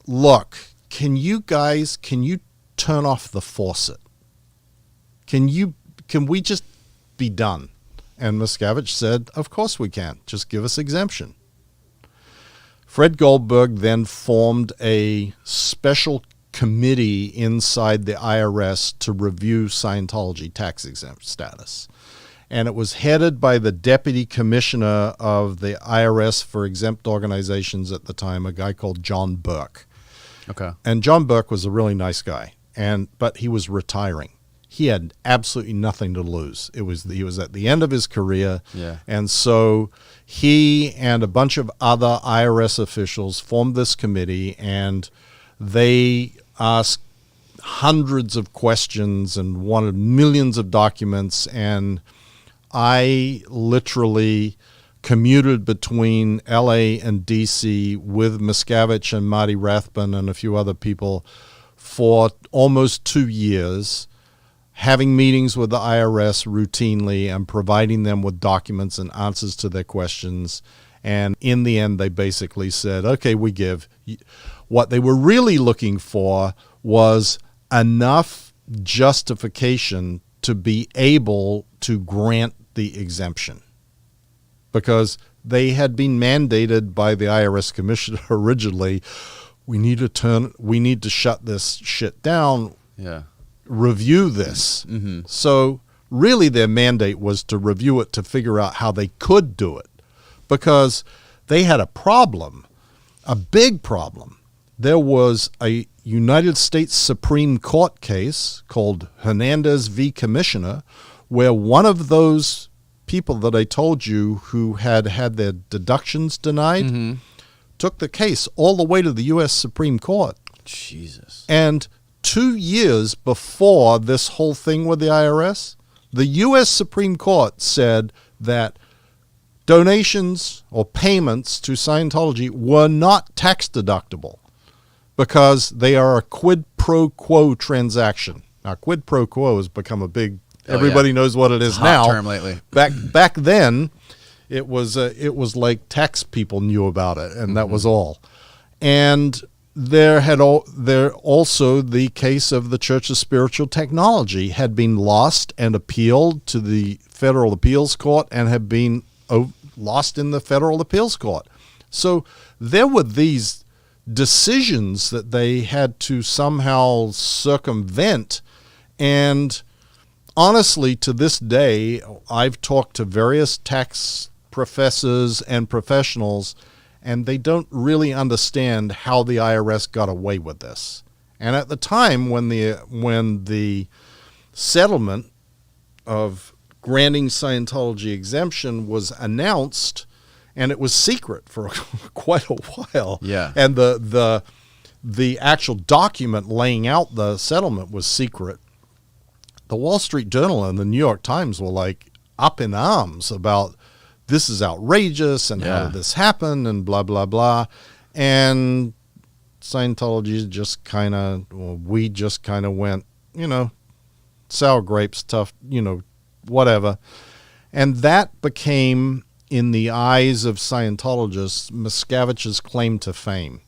look, can you turn off the faucet? Can we just be done? And Miscavige said, of course we can. Just give us exemption. Fred Goldberg then formed a special committee inside the IRS to review Scientology tax exempt status. And it was headed by the deputy commissioner of the IRS for exempt organizations at the time, a guy called John Burke. Okay. And John Burke was a really nice guy, but he was retiring. He had absolutely nothing to lose. He was at the end of his career. Yeah. And so he and a bunch of other IRS officials formed this committee, and they asked hundreds of questions and wanted millions of documents. And I literally commuted between LA and DC with Miscavige and Marty Rathbun and a few other people for almost 2 years, having meetings with the IRS routinely and providing them with documents and answers to their questions. And in the end, they basically said, okay, we give. What they were really looking for was enough justification to be able to grant the exemption, because they had been mandated by the IRS commissioner originally, we need to shut this shit down. Yeah. Review this. Mm-hmm. So really their mandate was to review it to figure out how they could do it, because they had a problem, a big problem. There was a United States Supreme Court case called Hernandez v. Commissioner, where one of those people that I told you who had their deductions denied took the case all the way to the U.S. Supreme Court. Jesus. And 2 years before this whole thing with the IRS, the U.S. Supreme Court said that donations or payments to Scientology were not tax deductible because they are a quid pro quo transaction. Now, quid pro quo has become a big, everybody knows what it is now. Hot term lately. Back then, it was like tax people knew about it, and that was all. And there also the case of the Church of Spiritual Technology had been lost and appealed to the Federal Appeals Court and had been lost in the Federal Appeals Court. So there were these decisions that they had to somehow circumvent, And honestly, to this day, I've talked to various tax professors and professionals, and they don't really understand how the IRS got away with this. And at the time when the settlement of granting Scientology exemption was announced, and it was secret for quite a while. Yeah. And the actual document laying out the settlement was secret. The Wall Street Journal and the New York Times were like up in arms about this is outrageous and how did this happen and blah, blah, blah. And Scientology just kind of, we just kind of went, sour grapes, tough, whatever. And that became, in the eyes of Scientologists, Miscavige's claim to fame.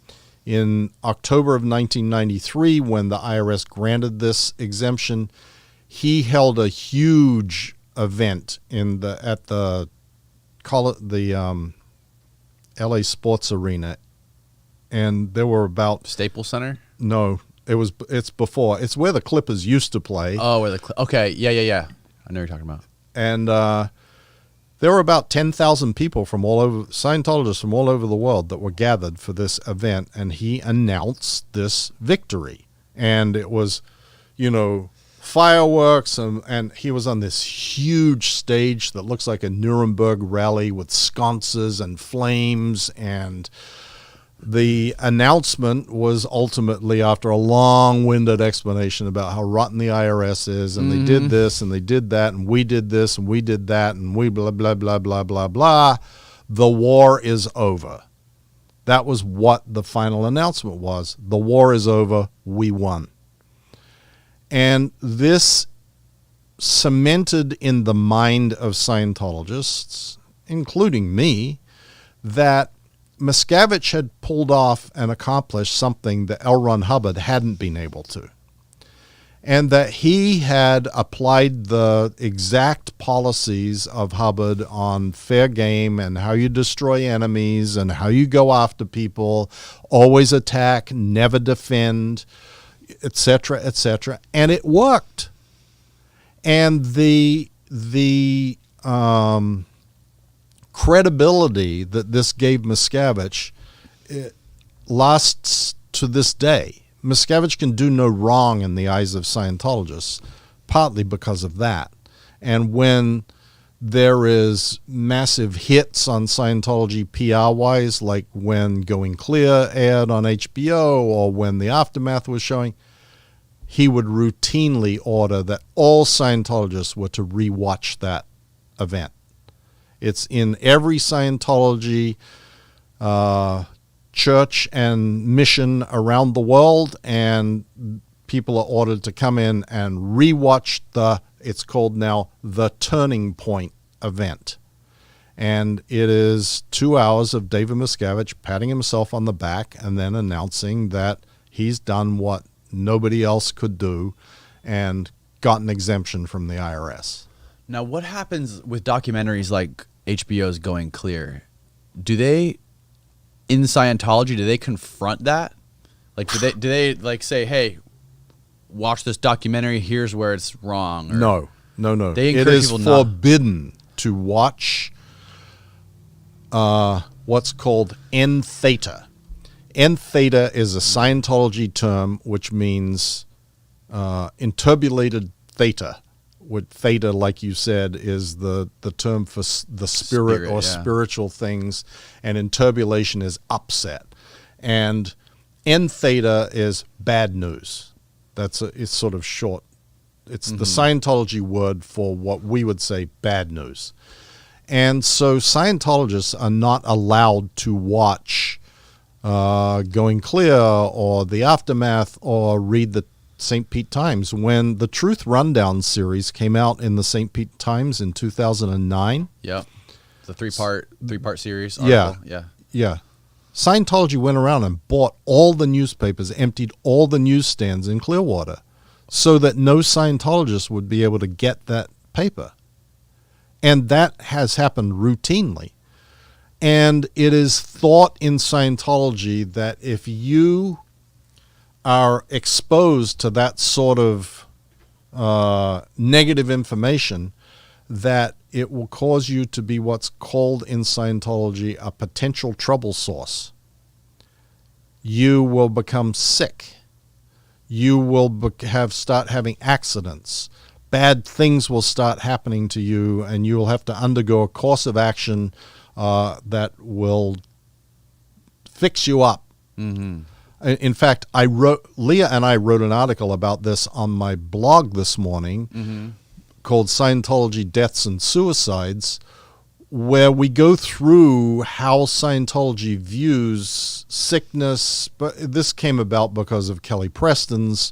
In October of 1993, when the IRS granted this exemption, he held a huge event at the LA Sports Arena, and there were about Staples Center. No, it's before. It's where the Clippers used to play. Oh, okay, yeah. I know what you're talking about. And there were about 10,000 people from all over, Scientologists from all over the world, that were gathered for this event, and he announced this victory. And it was, fireworks, and he was on this huge stage that looks like a Nuremberg rally with sconces and flames, and the announcement was ultimately, after a long-winded explanation about how rotten the IRS is, and they did this, and they did that, and we did this, and we did that, and we blah, blah, blah, blah, blah, blah, the war is over. That was what the final announcement was. The war is over. We won. And this cemented in the mind of Scientologists, including me, that Miscavige had pulled off and accomplished something that L. Ron Hubbard hadn't been able to. And that he had applied the exact policies of Hubbard on fair game and how you destroy enemies and how you go after people, always attack, never defend, etc., etc. And it worked. And the credibility that this gave Miscavige lasts to this day. Miscavige can do no wrong in the eyes of Scientologists, partly because of that. And when there is massive hits on Scientology PR-wise, like when Going Clear aired on HBO or when The Aftermath was showing, he would routinely order that all Scientologists were to rewatch that event. It's in every Scientology church and mission around the world, and people are ordered to come in and rewatch it's called now the Turning Point event. And it is 2 hours of David Miscavige patting himself on the back and then announcing that he's done what nobody else could do and got an exemption from the IRS. Now, what happens with documentaries like HBO's Going Clear? Do they, in Scientology, do they confront that? Like, do they like say, "Hey, watch this documentary. Here's where it's wrong"? Or No. They it encourage is people forbidden to watch what's called N theta. N theta is a Scientology term which means interpolated theta. With theta, like you said, is the term for the spirit or spiritual things, and interpolation is upset. And N theta is bad news. It's sort of short. It's the Scientology word for what we would say bad news. And so Scientologists are not allowed to watch Going Clear or The Aftermath or read the St. Pete Times. When the Truth Rundown series came out in the St. Pete Times in 2009. Yeah. It's a three-part series article. Yeah. Scientology went around and bought all the newspapers, emptied all the newsstands in Clearwater so that no Scientologist would be able to get that paper. And that has happened routinely. And it is thought in Scientology that if you are exposed to that sort of negative information, that it will cause you to be what's called in Scientology a potential trouble source. You will become sick. You will start having accidents. Bad things will start happening to you, and you will have to undergo a course of action that will fix you up. Mm-hmm. In fact, Leah and I wrote an article about this on my blog this morning called Scientology Deaths and Suicides, where we go through how Scientology views sickness. But this came about because of Kelly Preston's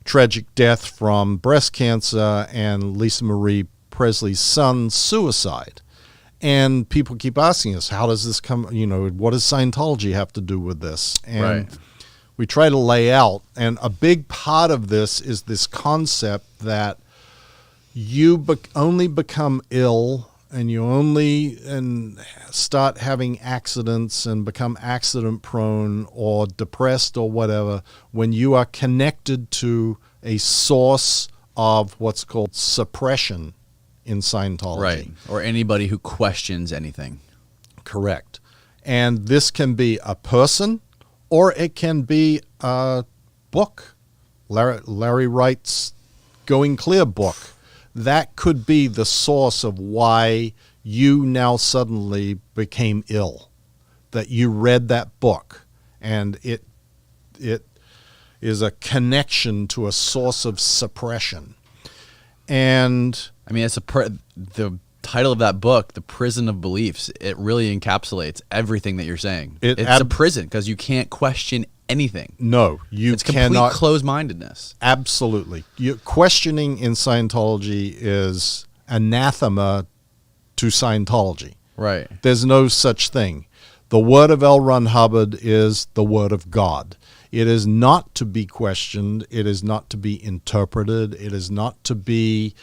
tragic death from breast cancer and Lisa Marie Presley's son's suicide. And people keep asking us, how does this come, what does Scientology have to do with this? And we try to lay out, and a big part of this is this concept that you only become ill and you only start having accidents and become accident prone or depressed or whatever when you are connected to a source of what's called suppression in Scientology. Right. Or anybody who questions anything. Correct. And this can be a person, or it can be a book. Larry Wright's Going Clear book. That could be the source of why you now suddenly became ill. That you read that book, and it is a connection to a source of suppression. And I mean, the title of that book, The Prison of Beliefs, it really encapsulates everything that you're saying. It's a prison because you can't question anything. No, it's complete closed-mindedness. Absolutely. Questioning in Scientology is anathema to Scientology. Right. There's no such thing. The word of L. Ron Hubbard is the word of God. It is not to be questioned. It is not to be interpreted. It is not to be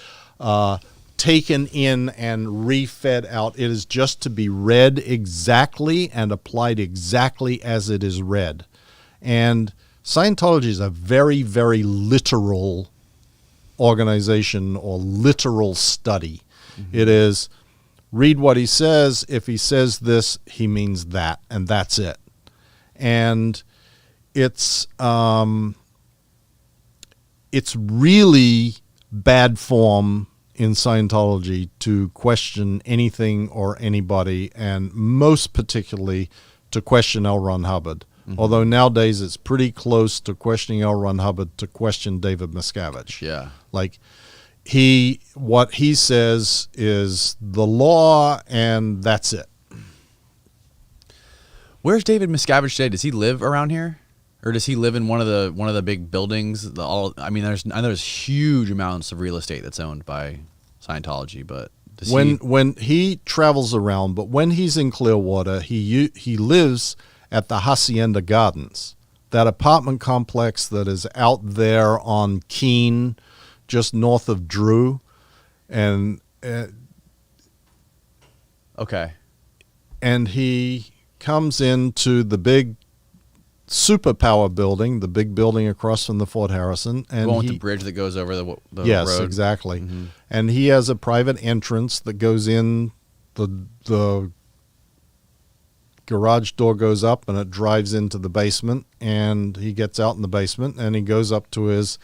taken in and refed out. It is just to be read exactly and applied exactly as it is read. And Scientology is a very, very literal organization or literal study. Mm-hmm. It is read what he says. If he says this, he means that, and that's it. And it's really bad form in Scientology to question anything or anybody, and most particularly to question L. Ron Hubbard. Mm-hmm. Although nowadays it's pretty close to questioning L. Ron Hubbard to question David Miscavige. Yeah. Like what he says is the law, and that's it. Where's David Miscavige today? Does he live around here? Or does he live in one of the big buildings? I know there's huge amounts of real estate that's owned by Scientology, but when he travels around, but when he's in Clearwater, he lives at the Hacienda Gardens, that apartment complex that is out there on Keene, just north of Drew, and okay, and he comes into the big superpower building, the big building across from the Fort Harrison, and with the bridge that goes over the road. Yes, exactly. Mm-hmm. And he has a private entrance that goes in. The garage door goes up and it drives into the basement, and he gets out in the basement and he goes up to his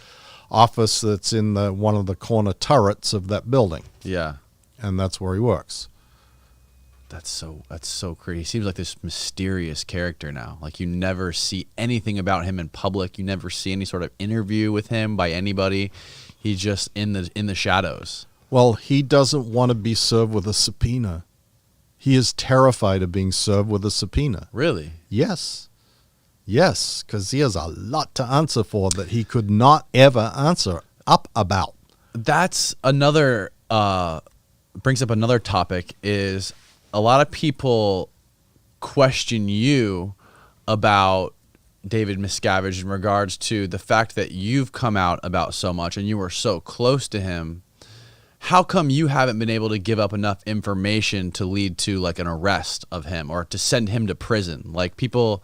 office that's in one of the corner turrets of that building. Yeah, and that's where he works. That's so crazy. He seems like this mysterious character now. Like, you never see anything about him in public. You never see any sort of interview with him by anybody. He's just in the shadows. Well, he doesn't want to be served with a subpoena. He is terrified of being served with a subpoena. Really? Yes. Yes, because he has a lot to answer for that he could not ever answer up about. That's another, brings up another topic, is a lot of people question you about David Miscavige in regards to the fact that you've come out about so much and you were so close to him. How come you haven't been able to give up enough information to lead to like an arrest of him or to send him to prison? Like, people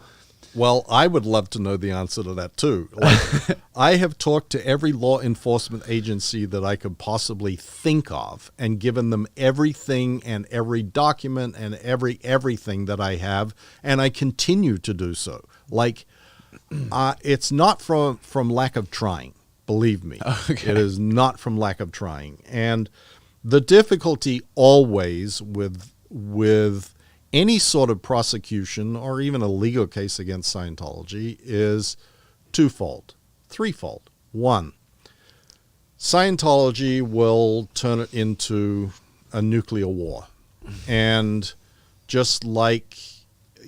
Well, I would love to know the answer to that too. Like, I have talked to every law enforcement agency that I could possibly think of and given them everything and every document and everything that I have, and I continue to do so. Like, it's not from lack of trying, believe me. Okay. It is not from lack of trying. And the difficulty always with any sort of prosecution or even a legal case against Scientology is threefold. One, Scientology will turn it into a nuclear war. And just like,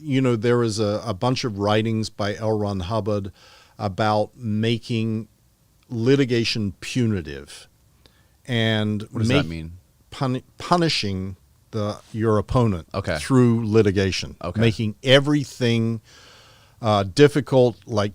there is a bunch of writings by L. Ron Hubbard about making litigation punitive. And what does that mean? Punishing your opponent through litigation, making everything difficult, like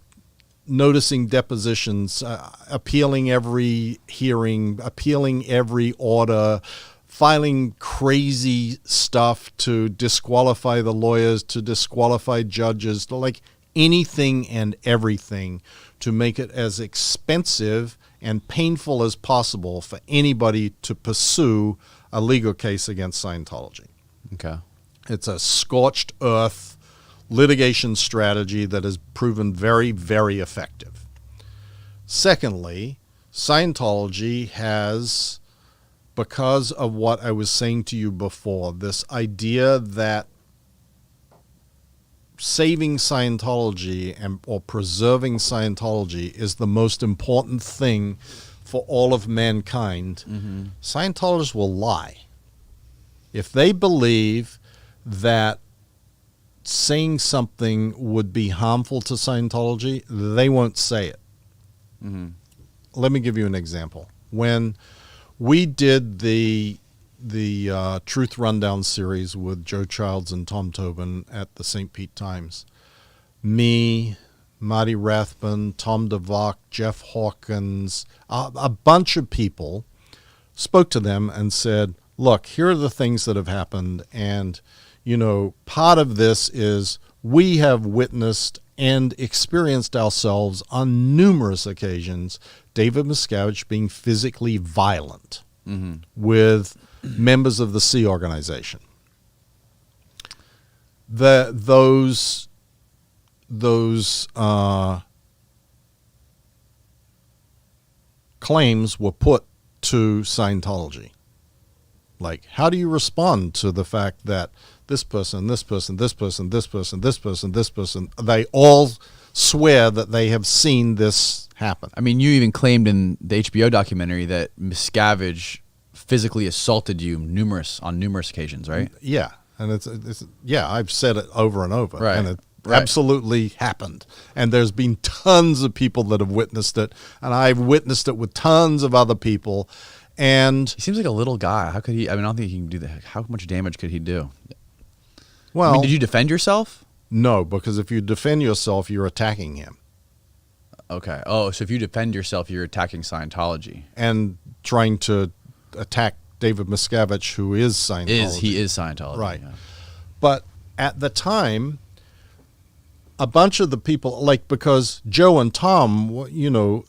noticing depositions, appealing every hearing, appealing every order, filing crazy stuff to disqualify the lawyers, to disqualify judges, to like anything and everything to make it as expensive and painful as possible for anybody to pursue a legal case against Scientology. Okay. It's a scorched earth litigation strategy that has proven very, very effective. Secondly, Scientology has, because of what I was saying to you before, this idea that saving Scientology or preserving Scientology is the most important thing for all of mankind. Scientologists will lie. If they believe that saying something would be harmful to Scientology, they won't say it. Let me give you an example. When we did the Truth Rundown series with Joe Childs and Tom Tobin at the St. Pete Times, me, Marty Rathbun, Tom DeVock, Jeff Hawkins, a bunch of people spoke to them and said, look, here are the things that have happened. And, part of this is we have witnessed and experienced ourselves on numerous occasions David Miscavige being physically violent with members of the Sea Organization. Those claims were put to Scientology. Like, how do you respond to the fact that this person, they all swear that they have seen this happen? I mean, you even claimed in the HBO documentary that Miscavige physically assaulted you on numerous occasions, right? Yeah. And it's I've said it over and over. Right. And it absolutely happened. And there's been tons of people that have witnessed it, and I've witnessed it with tons of other people. And he seems like a little guy. How could he? I don't think he can do that. How much damage could he do? Well, did you defend yourself? No, because if you defend yourself, you're attacking him. Okay. Oh, so if you defend yourself, you're attacking Scientology and trying to attack David Miscavige, who is Scientology. He is Scientology, right? Yeah. But at the time, a bunch of the people, because Joe and Tom,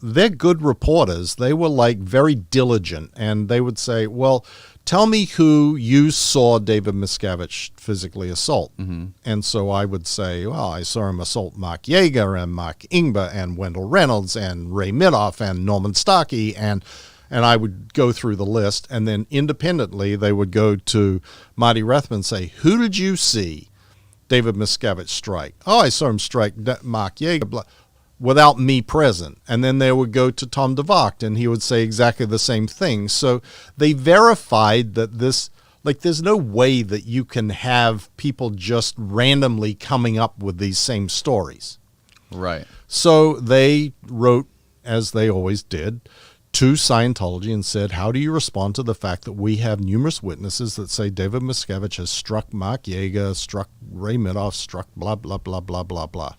they're good reporters. They were very diligent, and they would say, well, tell me who you saw David Miscavige physically assault. And so I would say, well, I saw him assault Mark Yeager and Mark Ingber and Wendell Reynolds and Ray Midoff and Norman Starkey, and I would go through the list, and then independently they would go to Marty Rathbun and say, who did you see David Miscavige strike? Oh, I saw him strike Mark Yeager without me present. And then they would go to Tom DeVock, and he would say exactly the same thing. So they verified that this, there's no way that you can have people just randomly coming up with these same stories. Right. So they wrote, as they always did, to Scientology and said, how do you respond to the fact that we have numerous witnesses that say David Miscavige has struck Mark Yeager, struck Ray Midoff, struck blah, blah, blah, blah, blah, blah.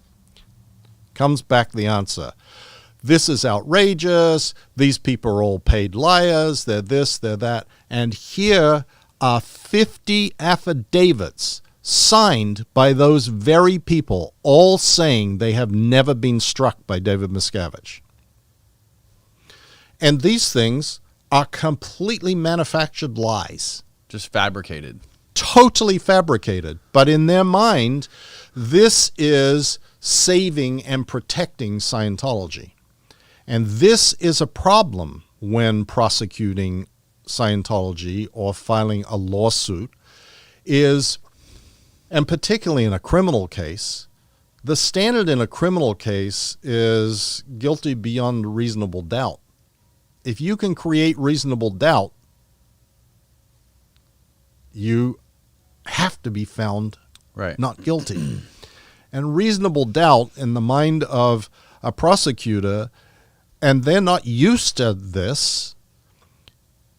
Comes back the answer. This is outrageous. These people are all paid liars. They're this, they're that. And here are 50 affidavits signed by those very people, all saying they have never been struck by David Miscavige. And these things are completely manufactured lies. Just fabricated. Totally fabricated. But in their mind, this is saving and protecting Scientology. And this is a problem when prosecuting Scientology or filing a lawsuit is, and particularly in a criminal case, the standard in a criminal case is guilty beyond reasonable doubt. If you can create reasonable doubt, you have to be found not guilty. And reasonable doubt in the mind of a prosecutor, and they're not used to this,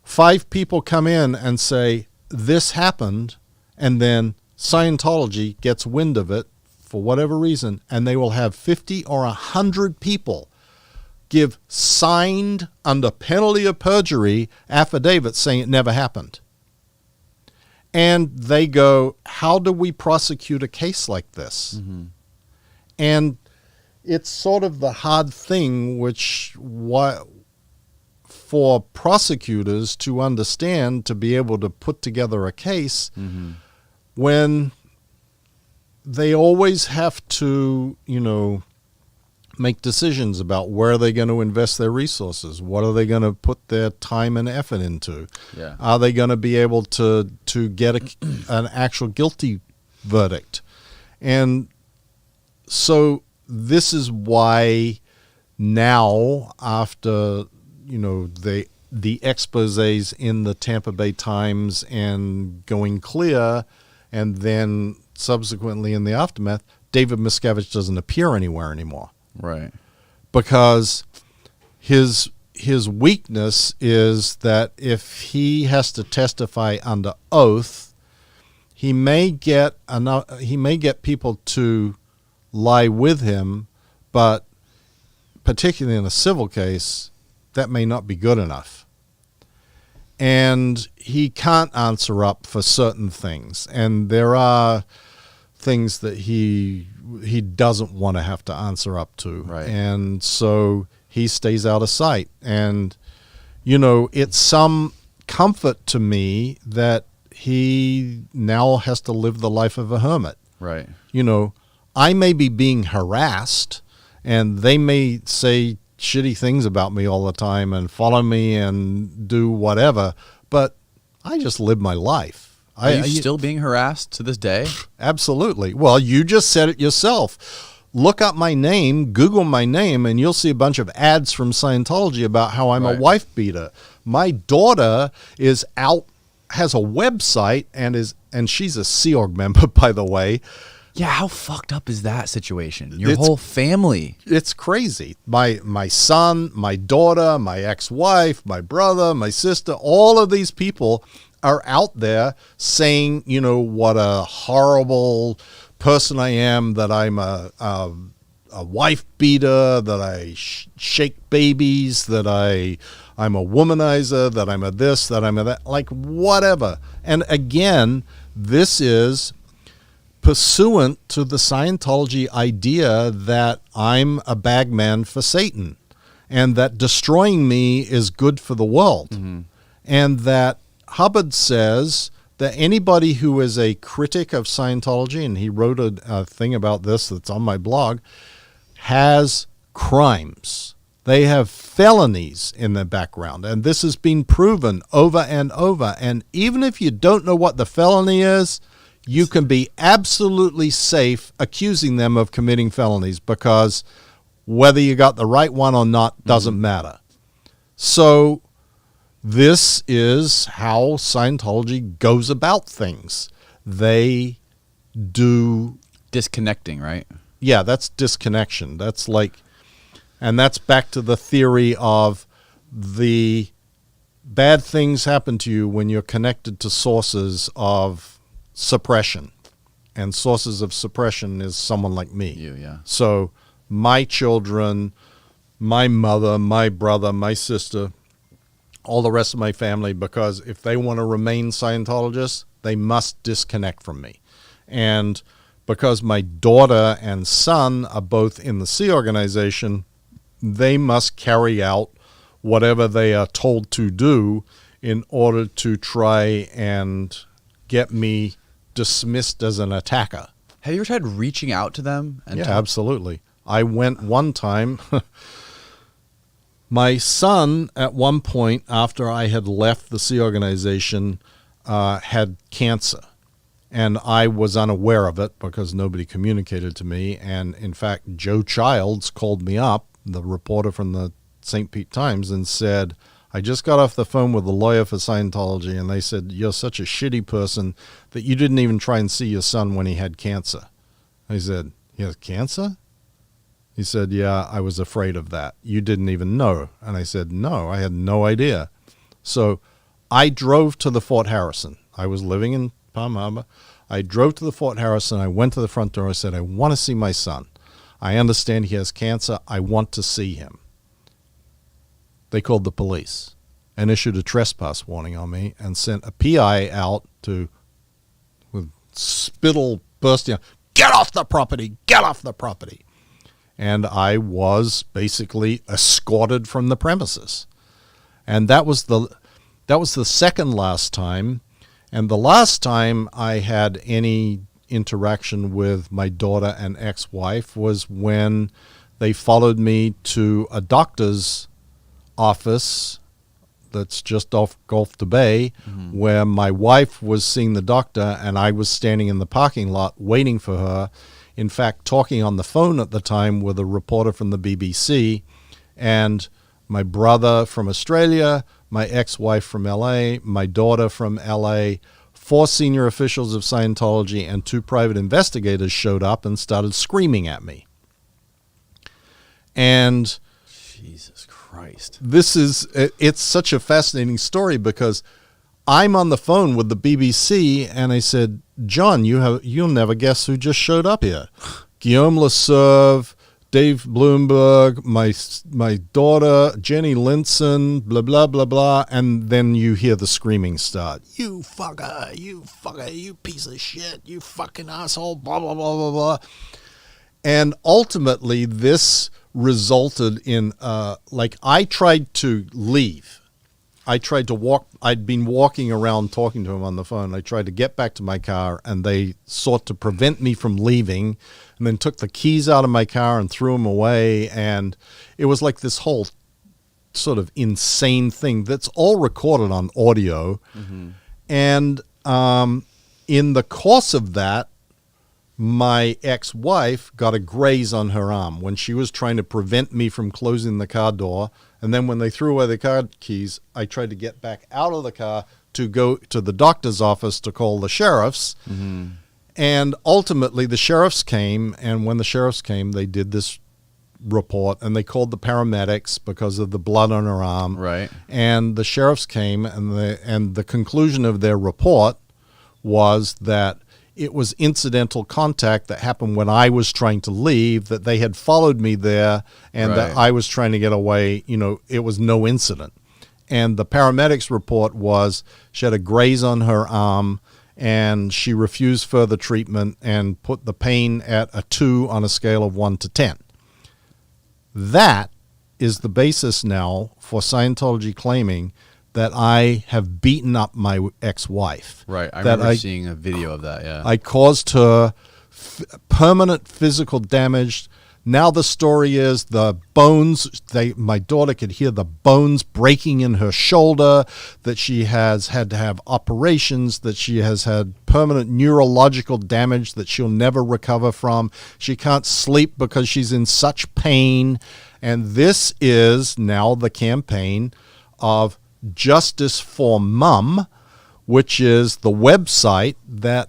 5 people come in and say, this happened, and then Scientology gets wind of it for whatever reason, and they will have 50 or 100 people give signed, under penalty of perjury, affidavits saying it never happened. And they go, how do we prosecute a case like this? Mm-hmm. And it's sort of the hard thing for prosecutors to understand, to be able to put together a case, mm-hmm. when they always have to, make decisions about where are they going to invest their resources, what are they going to put their time and effort into, are they going to be able to get an actual guilty verdict. And so this is why now, after the exposés in the Tampa Bay Times and going clear, and then subsequently in the aftermath, David Miscavige doesn't appear anywhere anymore. Right. Because his weakness is that if he has to testify under oath, he may get people to lie with him, but particularly in a civil case, that may not be good enough. And he can't answer up for certain things. And there are things that he doesn't want to have to answer up to. Right. And so he stays out of sight. And, it's some comfort to me that he now has to live the life of a hermit. Right. I may be being harassed, and they may say shitty things about me all the time and follow me and do whatever, but I just live my life. Are you still being harassed to this day? Absolutely. Well, you just said it yourself. Look up my name, Google my name, and you'll see a bunch of ads from Scientology about how I'm a wife beater. My daughter has a website and she's a Sea Org member, by the way. Yeah, how fucked up is that situation? Your whole family. It's crazy. My son, my daughter, my ex-wife, my brother, my sister, all of these people are out there saying, what a horrible person I am, that I'm a wife beater, that I shake babies, that I'm a womanizer, that I'm a this, that I'm a that, like whatever. And again, this is pursuant to the Scientology idea that I'm a bagman for Satan, and that destroying me is good for the world. Mm-hmm. And that Hubbard says that anybody who is a critic of Scientology, and he wrote a thing about this that's on my blog, has crimes. They have felonies in their background, and this has been proven over and over. And even if you don't know what the felony is, you can be absolutely safe accusing them of committing felonies, because whether you got the right one or not doesn't matter. So this is how Scientology goes about things. They do disconnecting, right? Yeah, that's disconnection. That's and that's back to the theory of the bad things happen to you when you're connected to sources of suppression. And sources of suppression is someone like me. You, yeah. So my children, my mother, my brother, my sister, all the rest of my family, because if they want to remain Scientologists, they must disconnect from me. And because my daughter and son are both in the Sea organization, they must carry out whatever they are told to do in order to try and get me dismissed as an attacker. Have you ever tried reaching out to them? Yeah, absolutely. I went one time. My son, at one point, after I had left the Sea organization, had cancer. And I was unaware of it because nobody communicated to me. And in fact, Joe Childs called me up, the reporter from the St. Pete Times, and said, I just got off the phone with the lawyer for Scientology, and they said, you're such a shitty person that you didn't even try and see your son when he had cancer. I said, he has cancer? He said, yeah, I was afraid of that. You didn't even know. And I said, no, I had no idea. So I drove to the Fort Harrison. I was living in Palm Harbor. I drove to the Fort Harrison. I went to the front door. I said, I want to see my son. I understand he has cancer. I want to see him. They called the police and issued a trespass warning on me and sent a PI out to, with spittle bursting out, get off the property, get off the property. And I was basically escorted from the premises. And that was the second last time. And the last time I had any interaction with my daughter and ex-wife was when they followed me to a doctor's office that's just off Gulf to Bay, where my wife was seeing the doctor and I was standing in the parking lot waiting for her. In fact, talking on the phone at the time with a reporter from the BBC, and my brother from Australia, my ex-wife from LA, my daughter from LA, 4 senior officials of Scientology and 2 private investigators showed up and started screaming at me. And Jesus Christ. It's such a fascinating story because I'm on the phone with the BBC and I said, John, you'll never guess who just showed up here. Guillaume Leserve, Dave Bloomberg, my daughter, Jenny Linson, blah, blah, blah, blah. And then you hear the screaming start. You fucker, you piece of shit, you fucking asshole, blah, blah, blah, blah, blah. And ultimately, this resulted in, I tried to leave. I tried to walk. I'd been walking around talking to him on the phone. I tried to get back to my car, and they sought to prevent me from leaving, and then took the keys out of my car and threw them away. And it was like this whole sort of insane thing that's all recorded on audio. Mm-hmm. And in the course of that, my ex-wife got a graze on her arm when she was trying to prevent me from closing the car door. And then when they threw away the car keys, I tried to get back out of the car to go to the doctor's office to call the sheriffs. Mm-hmm. And ultimately the sheriffs came, and when the sheriffs came, they did this report, and they called the paramedics because of the blood on her arm. Right. And the sheriffs came, and the conclusion of their report was that it was incidental contact that happened when I was trying to leave, that they had followed me there, and that I was trying to get away. It was no incident. And the paramedics report was she had a graze on her arm, and she refused further treatment and put the pain at a 2 on a scale of 1 to 10. That is the basis now for Scientology claiming that I have beaten up my ex-wife. Right. I remember seeing a video of that, yeah. I caused her permanent physical damage. Now the story is the bones, my daughter could hear the bones breaking in her shoulder, that she has had to have operations, that she has had permanent neurological damage that she'll never recover from. She can't sleep because she's in such pain. And this is now the campaign of Justice for Mum, which is the website that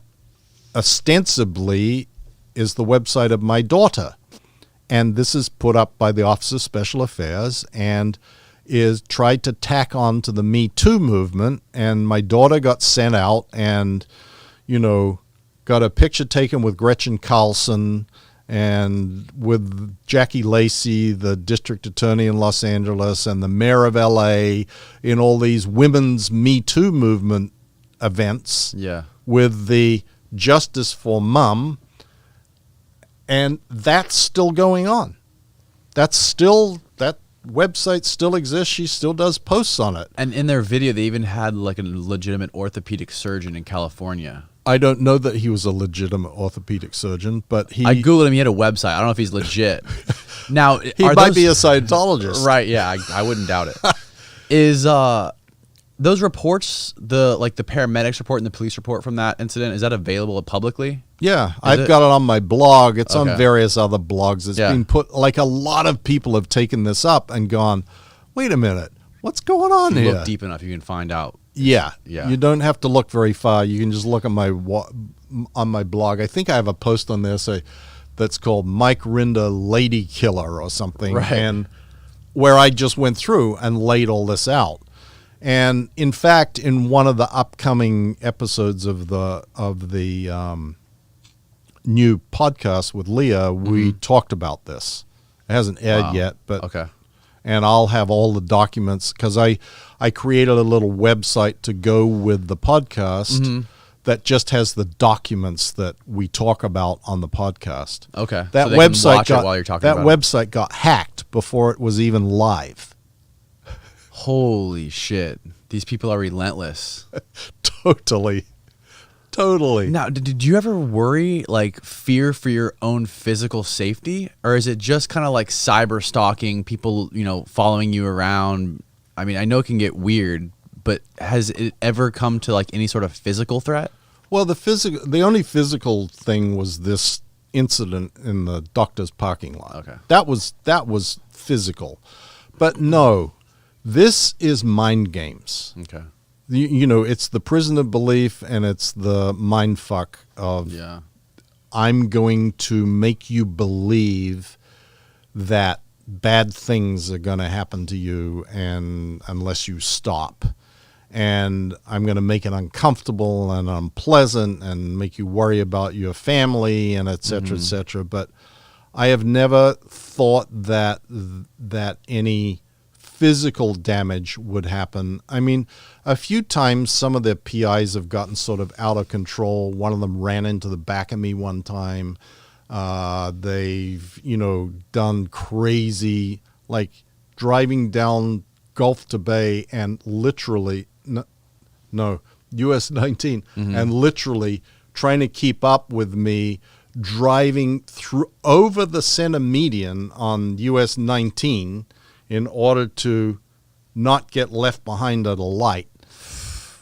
ostensibly is the website of my daughter. And this is put up by the Office of Special Affairs and is tried to tack on to the Me Too movement. And my daughter got sent out and, got a picture taken with Gretchen Carlson and with Jackie Lacey, the district attorney in Los Angeles, and the mayor of LA in all these women's Me Too movement events. Yeah. With the Justice for Mum, and that's still going on. That website still exists. She still does posts on it. And in their video, they even had like a legitimate orthopedic surgeon in California. I don't know that he was a legitimate orthopedic surgeon, but I Googled him. He had a website. I don't know if he's legit. Now, he might be a Scientologist. Right, yeah, I wouldn't doubt it. Is those reports, the paramedics report and the police report from that incident, is that available publicly? Yeah, I've got it on my blog. It's Okay. on various other blogs. It's been put, like, a lot of people have taken this up and gone, wait a minute, what's going on If you here? look deep enough, you can find out. Yeah. Yeah. You don't have to look very far. You can just look on my blog. I think I have a post on there that's called Mike Rinder Lady Killer or something, Right. and where I just went through and laid all this out. And in fact, in one of the upcoming episodes of the new podcast with Leah, we talked about this. It hasn't aired yet, but Okay. and I'll have all the documents because I created a little website to go with the podcast that just has the documents that we talk about on the podcast. Okay. That So they can website watch it got while you're talking that about it. website got hacked before it was even live. Holy shit. These people are relentless. Totally. Now, did you ever worry, like, fear for your own physical safety? Or is it just kind of like cyber stalking, people, following you around? I mean, I know it can get weird, but has it ever come to, like, any sort of physical threat? Well, the only physical thing was this incident in the doctor's parking lot. Okay. That was physical. But no, this is mind games. Okay. It's the prison of belief, and it's the mind fuck of Yeah. I'm going to make you believe that bad things are going to happen to you, and unless you stop, and I'm going to make it uncomfortable and unpleasant and make you worry about your family and et cetera, et cetera. But I have never thought that any physical damage would happen. I mean, a few times some of the PIs have gotten sort of out of control. One of them ran into the back of me one time. They've, done crazy, like driving down Gulf to Bay and literally, no, US 19, and literally trying to keep up with me driving over the center median on US 19 in order to not get left behind at a light.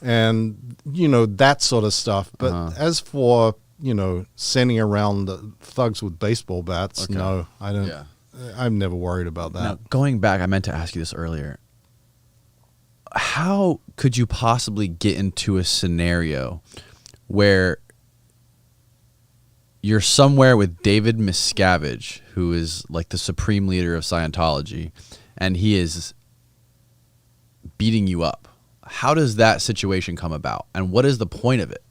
And, that sort of stuff. But as for, sending around thugs with baseball bats, no, I don't. Yeah. I'm never worried about that. Now, going back, I meant to ask you this earlier. How could you possibly get into a scenario where you're somewhere with David Miscavige, who is like the supreme leader of Scientology, and he is beating you up? How does that situation come about, and what is the point of it?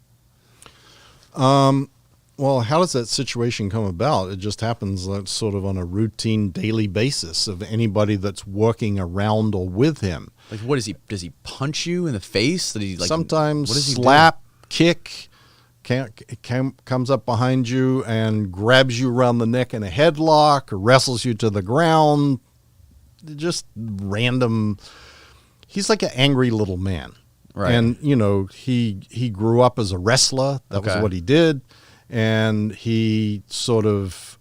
Well, how does that situation come about? It just happens sort of on a routine daily basis of anybody that's working around or with him. Like, what is he? Does he punch you in the face? That he Sometimes what does he do? slap, kick, comes up behind you and grabs you around the neck in a headlock, or wrestles you to the ground. Just random. He's like an angry little man. Right. And, he grew up as a wrestler. That was what he did. And he sort of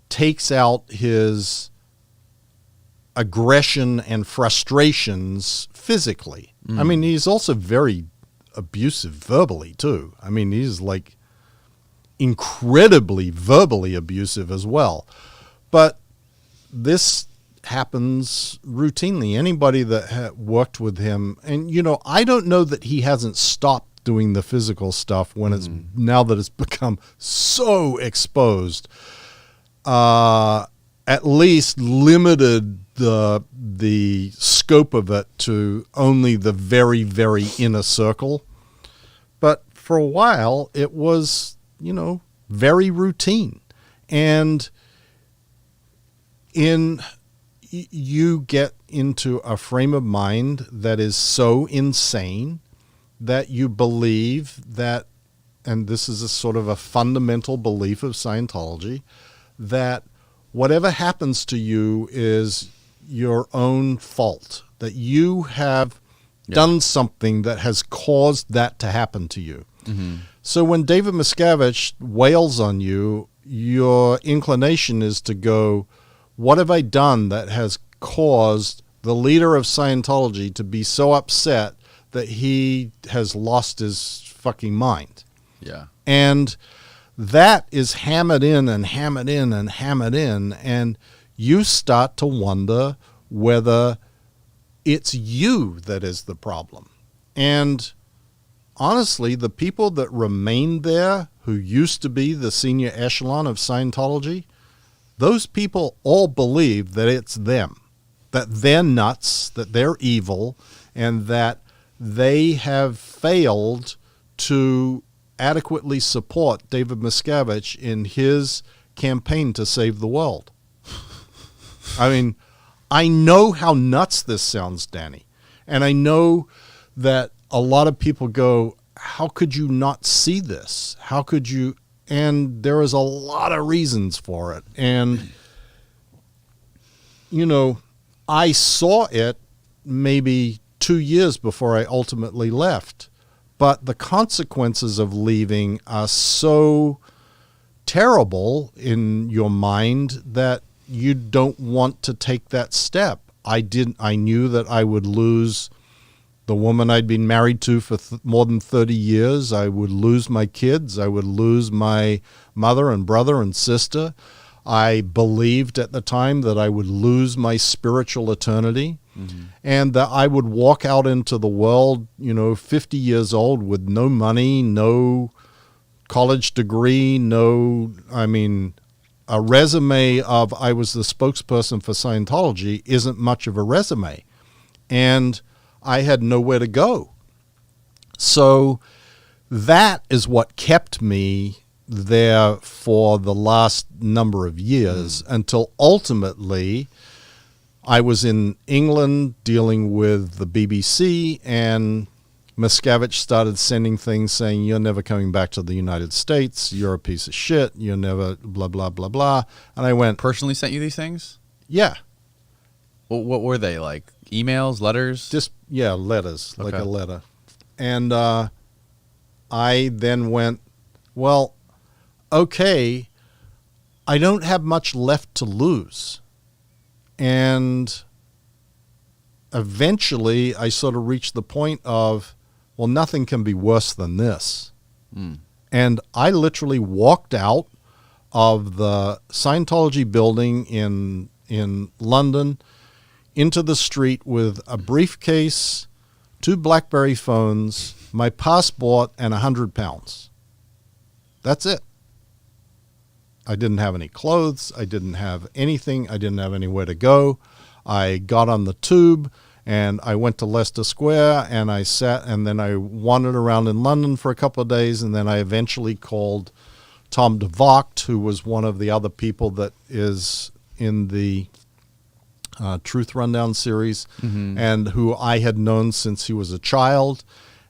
takes out his aggression and frustrations physically. I mean, he's also very abusive verbally, too. I mean, he's like incredibly verbally abusive as well. But this happens routinely. Anybody that worked with him, and I don't know that he hasn't stopped doing the physical stuff when it's now that it's become so exposed. At least limited the scope of it to only the very, very inner circle. But for a while, it was very routine, and you get into a frame of mind that is so insane that you believe that and this is a sort of a fundamental belief of Scientology, that whatever happens to you is your own fault, that you have done something that has caused that to happen to you. Mm-hmm. So when David Miscavige wails on you, your inclination is to go, what have I done that has caused the leader of Scientology to be so upset that he has lost his fucking mind? Yeah. And that is hammered in and hammered in and hammered in, and you start to wonder whether it's you that is the problem. And honestly, the people that remained there, who used to be the senior echelon of Scientology, those people all believe that it's them, that they're nuts, that they're evil, and that they have failed to adequately support David Miscavige in his campaign to save the world. I mean, I know how nuts this sounds, Danny. And I know that a lot of people go, how could you not see this? How could you? And there is a lot of reasons for it. And, you know, I saw it maybe 2 years before I ultimately left. But the consequences of leaving are so terrible in your mind that you don't want to take that step. I knew that I would lose the woman I'd been married to for more than 30 years. I would lose my kids. I would lose my mother and brother and sister. I believed at the time that I would lose my spiritual eternity, and that I would walk out into the world, 50 years old with no money, no college degree, a resume of I was the spokesperson for Scientology isn't much of a resume. And I had nowhere to go. So that is what kept me there for the last number of years until ultimately I was in England dealing with the BBC, and Miscavige started sending things saying, you're never coming back to the United States, you're a piece of shit, you're never blah, blah, blah, blah. And I went... Personally sent you these things? Yeah. Well, what were they, like emails, letters? Letters, Okay. like a letter. And I then went, well, okay, I don't have much left to lose. And eventually I sort of reached the point of, well, nothing can be worse than this. And I literally walked out of the Scientology building in London into the street with a briefcase, 2 BlackBerry phones, my passport, and 100 pounds. That's it. I didn't have any clothes. I didn't have anything. I didn't have anywhere to go. I got on the tube and I went to Leicester Square and I sat, and then I wandered around in London for a couple of days, and then I eventually called Tom DeVocht, who was one of the other people that is in the Truth Rundown series, and who I had known since he was a child,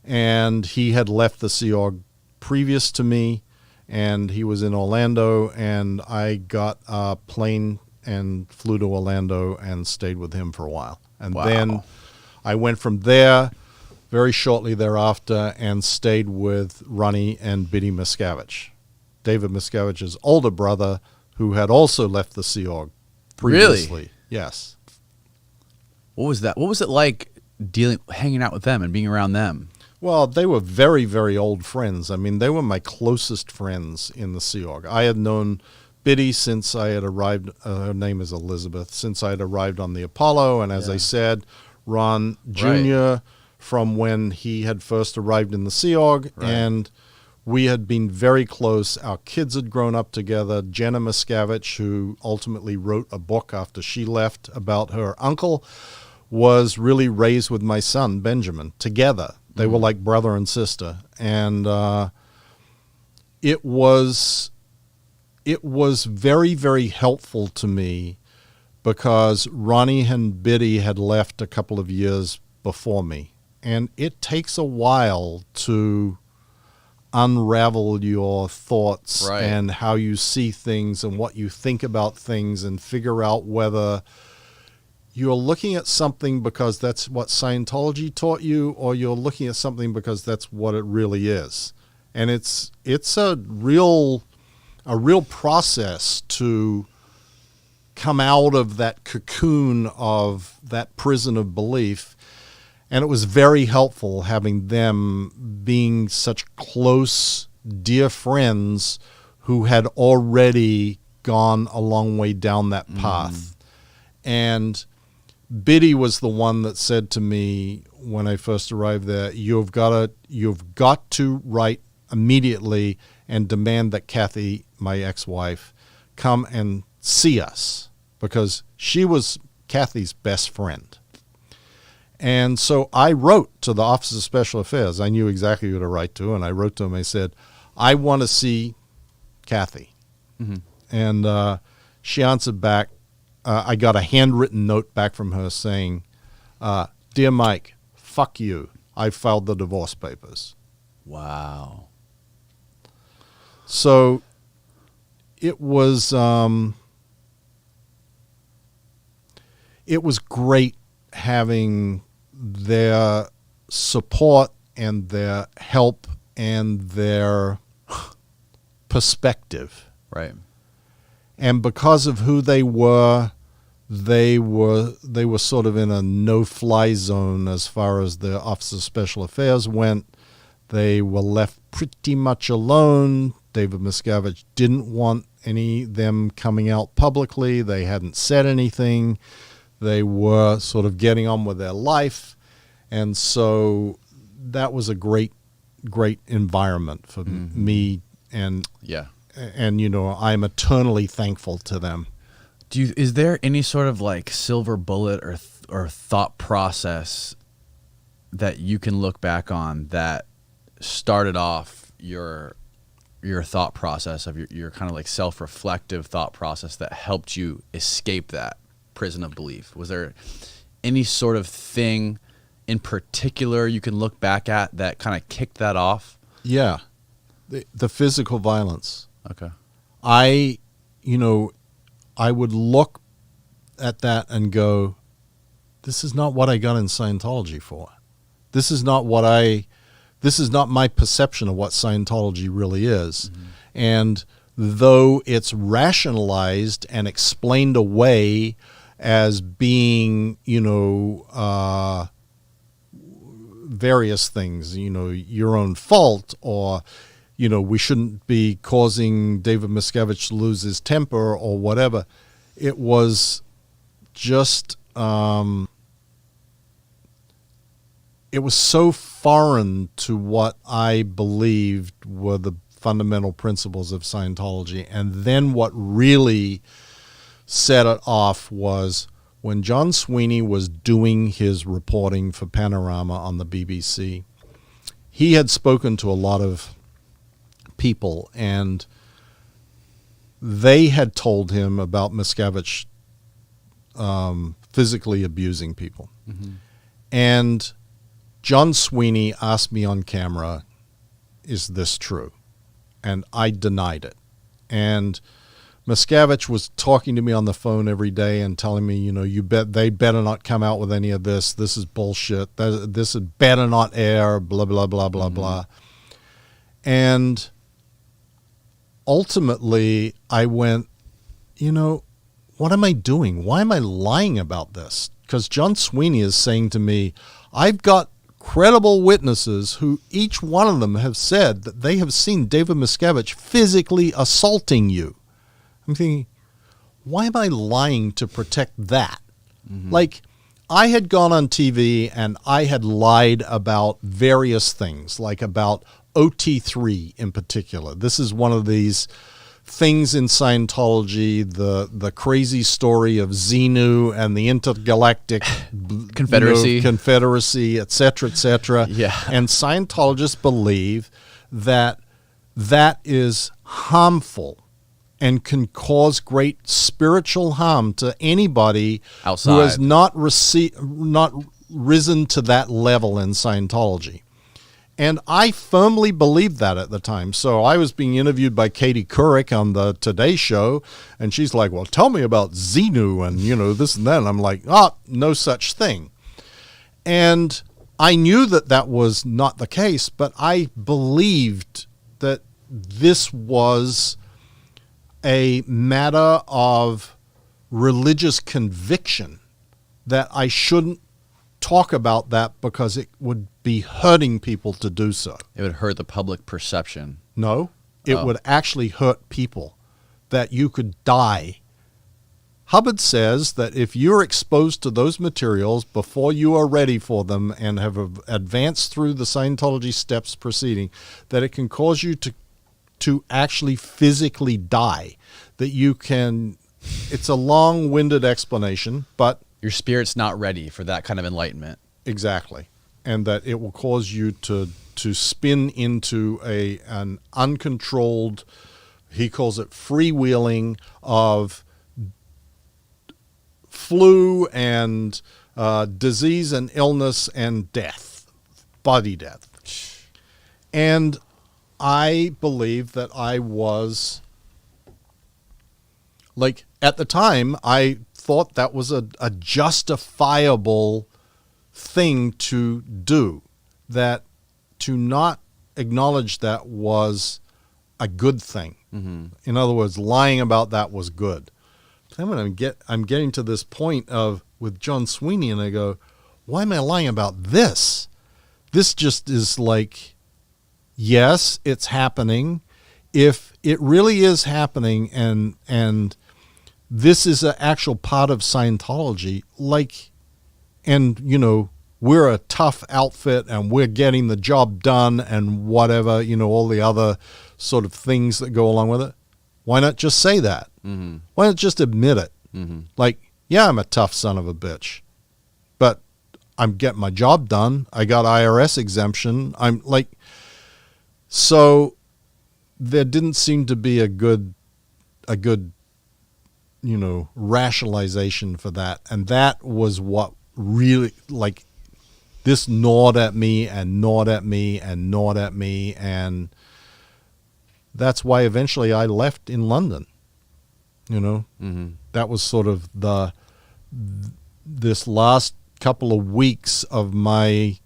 and he had left the Sea Org previous to me, and he was in Orlando, and I got a plane and flew to Orlando and stayed with him for a while. And then I went from there very shortly thereafter and stayed with Ronnie and Biddy Miscavige, David Miscavige's older brother, who had also left the Sea Org previously. Really? Yes. What was that? What was it like hanging out with them and being around them? Well, they were very, very old friends. I mean, they were my closest friends in the Sea Org. I had known Biddy since I had arrived. Her name is Elizabeth. Since I had arrived on the Apollo, and as I said, Ron Jr. from when he had first arrived in the Sea Org, and we had been very close. Our kids had grown up together. Jenna Miscavige, who ultimately wrote a book after she left about her uncle, was really raised with my son, Benjamin, together. They were like brother and sister. And it was very, very helpful to me because Ronnie and Biddy had left a couple of years before me. And it takes a while to unravel your thoughts Right. and how you see things and what you think about things and figure out whether you're looking at something because that's what Scientology taught you, or you're looking at something because that's what it really is. And it's a real process to come out of that cocoon of that prison of belief. And it was very helpful having them being such close, dear friends who had already gone a long way down that path. And Biddy was the one that said to me when I first arrived there, you've got to write immediately and demand that Kathy, my ex-wife, come and see us, because she was Kathy's best friend. And so I wrote to the Office of Special Affairs. I knew exactly who to write to, and I wrote to him. I said, I want to see Kathy. And she answered back. I got a handwritten note back from her saying, Dear Mike, fuck you. I filed the divorce papers. Wow. So it was great having their support and their help and their perspective. Right. And because of who they were sort of in a no-fly zone as far as the Office of Special Affairs went. They were left pretty much alone. David Miscavige didn't want them coming out publicly. They hadn't said anything. They were sort of getting on with their life. And so that was a great, great environment for me. And I'm eternally thankful to them. Is there any sort of like silver bullet or thought process that you can look back on that started off your thought process of your kind of like self-reflective thought process that helped you escape that prison of belief? Was there any sort of thing in particular you can look back at that kind of kicked that off? Yeah. The physical violence. Okay. I would look at that and go, this is not what I got in Scientology for. This is not my perception of what Scientology really is. And though it's rationalized and explained away as being, various things, your own fault, or, we shouldn't be causing David Miscavige to lose his temper or whatever. It was just, it was so foreign to what I believed were the fundamental principles of Scientology. And then what really set it off was when John Sweeney was doing his reporting for Panorama on the BBC. He had spoken to a lot of people, and they had told him about Miscavige physically abusing people. And John Sweeney asked me on camera, is this true? And I denied it. And Miscavige was talking to me on the phone every day and telling me, they better not come out with any of this. This is bullshit. This is better not air, blah, blah, blah, blah, blah. And ultimately, I went, what am I doing? Why am I lying about this? Because John Sweeney is saying to me, I've got credible witnesses who each one of them have said that they have seen David Miscavige physically assaulting you. I'm thinking, why am I lying to protect that? Like, I had gone on TV and I had lied about various things, like about OT3 in particular. This is one of these things in Scientology, the crazy story of Xenu and the intergalactic confederacy, et cetera, Yeah. And Scientologists believe that is harmful and can cause great spiritual harm to anybody outside who has not risen to that level in Scientology. And I firmly believed that at the time. So I was being interviewed by Katie Couric on the Today Show, and she's like, well, tell me about Xenu and, this and that. And I'm like, no such thing. And I knew that that was not the case, but I believed that this was a matter of religious conviction, that I shouldn't talk about that because it would be hurting people to do so. It would hurt the public perception. No, it would actually hurt people, that you could die. Hubbard says that if you're exposed to those materials before you are ready for them and have advanced through the Scientology steps preceding, that it can cause you to actually physically die. That you can, it's a long-winded explanation, but your spirit's not ready for that kind of enlightenment. Exactly. And that it will cause you to spin into an uncontrolled, he calls it freewheeling of flu and disease and illness and death, body death. And I believe that I was, like, at the time, I thought that was a justifiable thing to do, that to not acknowledge that was a good thing. Mm-hmm. In other words, lying about that was good. Then when I'm getting to this point of with John Sweeney, and I go, why am I lying about this? This just is like, yes, it's happening. If it really is happening, and this is an actual part of Scientology, and we're a tough outfit and we're getting the job done and whatever, all the other sort of things that go along with it. Why not just say that? Mm-hmm. Why not just admit it? Mm-hmm. Yeah, I'm a tough son of a bitch, but I'm getting my job done. I got IRS exemption. So there didn't seem to be a good rationalization for that. And that was what really, this gnawed at me and gnawed at me and gnawed at me. And that's why eventually I left in London. Mm-hmm. That was sort of this last couple of weeks of my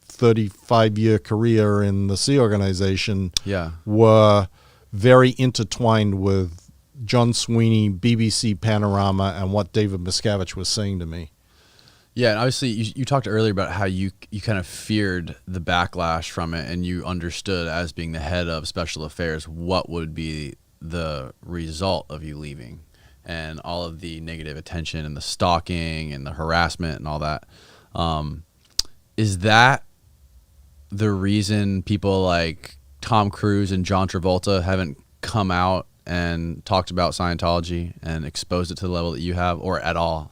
35-year career in the Sea Organization were very intertwined with John Sweeney, BBC Panorama, and what David Miscavige was saying to me. Yeah, and obviously you talked earlier about how you kind of feared the backlash from it, and you understood, as being the head of special affairs, what would be the result of you leaving, and all of the negative attention and the stalking and the harassment and all that. Is that the reason people like Tom Cruise and John Travolta haven't come out and talked about Scientology and exposed it to the level that you have, or at all?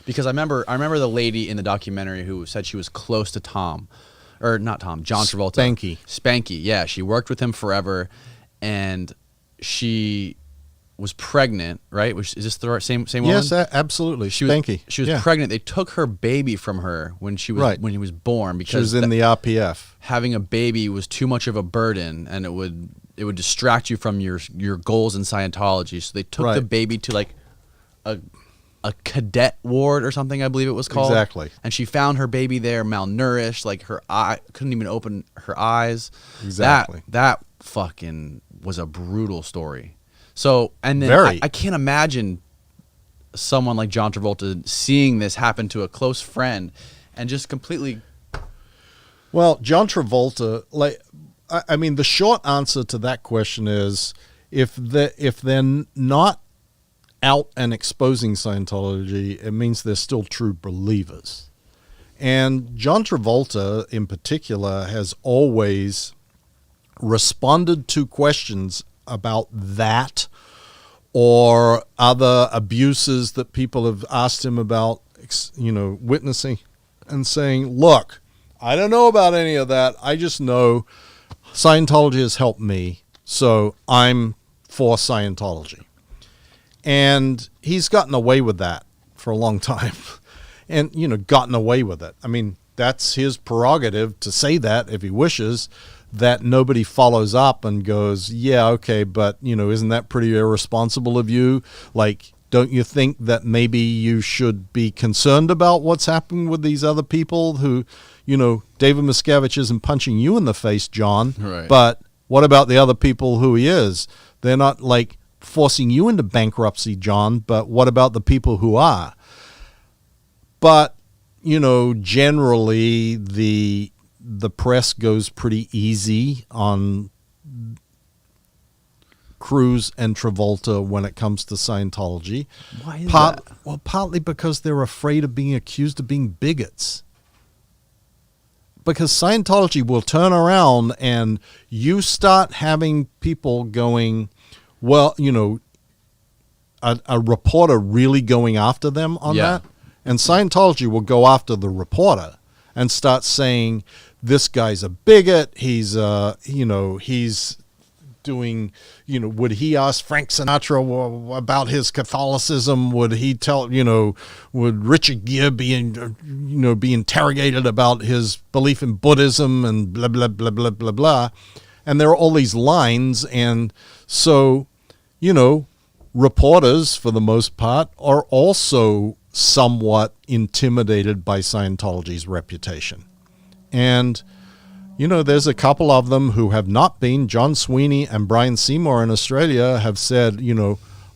Because I remember the lady in the documentary who said she was close to John Travolta. Spanky, yeah. She worked with him forever, and she was pregnant, right? Is this the same woman? Yes, absolutely. She was pregnant. They took her baby from her when he was born, because she was in the RPF. Having a baby was too much of a burden, and it would distract you from your goals in Scientology. So they took the baby to like a cadet ward or something, I believe it was called. Exactly. And she found her baby there, malnourished, like her eye couldn't even open her eyes. Exactly. That fucking was a brutal story. So, and then I can't imagine someone like John Travolta seeing this happen to a close friend and just completely. Well, John Travolta, the short answer to that question is, if they're not out and exposing Scientology, it means they're still true believers. And John Travolta in particular has always responded to questions about that or other abuses that people have asked him about, witnessing, and saying, look, I don't know about any of that. I just know Scientology has helped me, so I'm for Scientology. And he's gotten away with that for a long time and, gotten away with it. I mean, that's his prerogative to say that if he wishes, that nobody follows up and goes, yeah, okay, but, isn't that pretty irresponsible of you? Like, don't you think that maybe you should be concerned about what's happening with these other people who, David Miscavige isn't punching you in the face, John, right. But what about the other people who he is? They're not like forcing you into bankruptcy, John, but what about the people who are? But, generally the press goes pretty easy on Cruise and Travolta when it comes to Scientology. Why is that? Well, partly because they're afraid of being accused of being bigots. Because Scientology will turn around and you start having people going, well, a reporter really going after them on that. And Scientology will go after the reporter and start saying, this guy's a bigot. He's doing, would he ask Frank Sinatra about his Catholicism? Would he tell, would Richard Gere be interrogated about his belief in Buddhism and blah, blah, blah, blah, blah, blah. And there are all these lines. And so, reporters, for the most part, are also somewhat intimidated by Scientology's reputation. And, there's a couple of them who have not been. John Sweeney and Brian Seymour in Australia have said,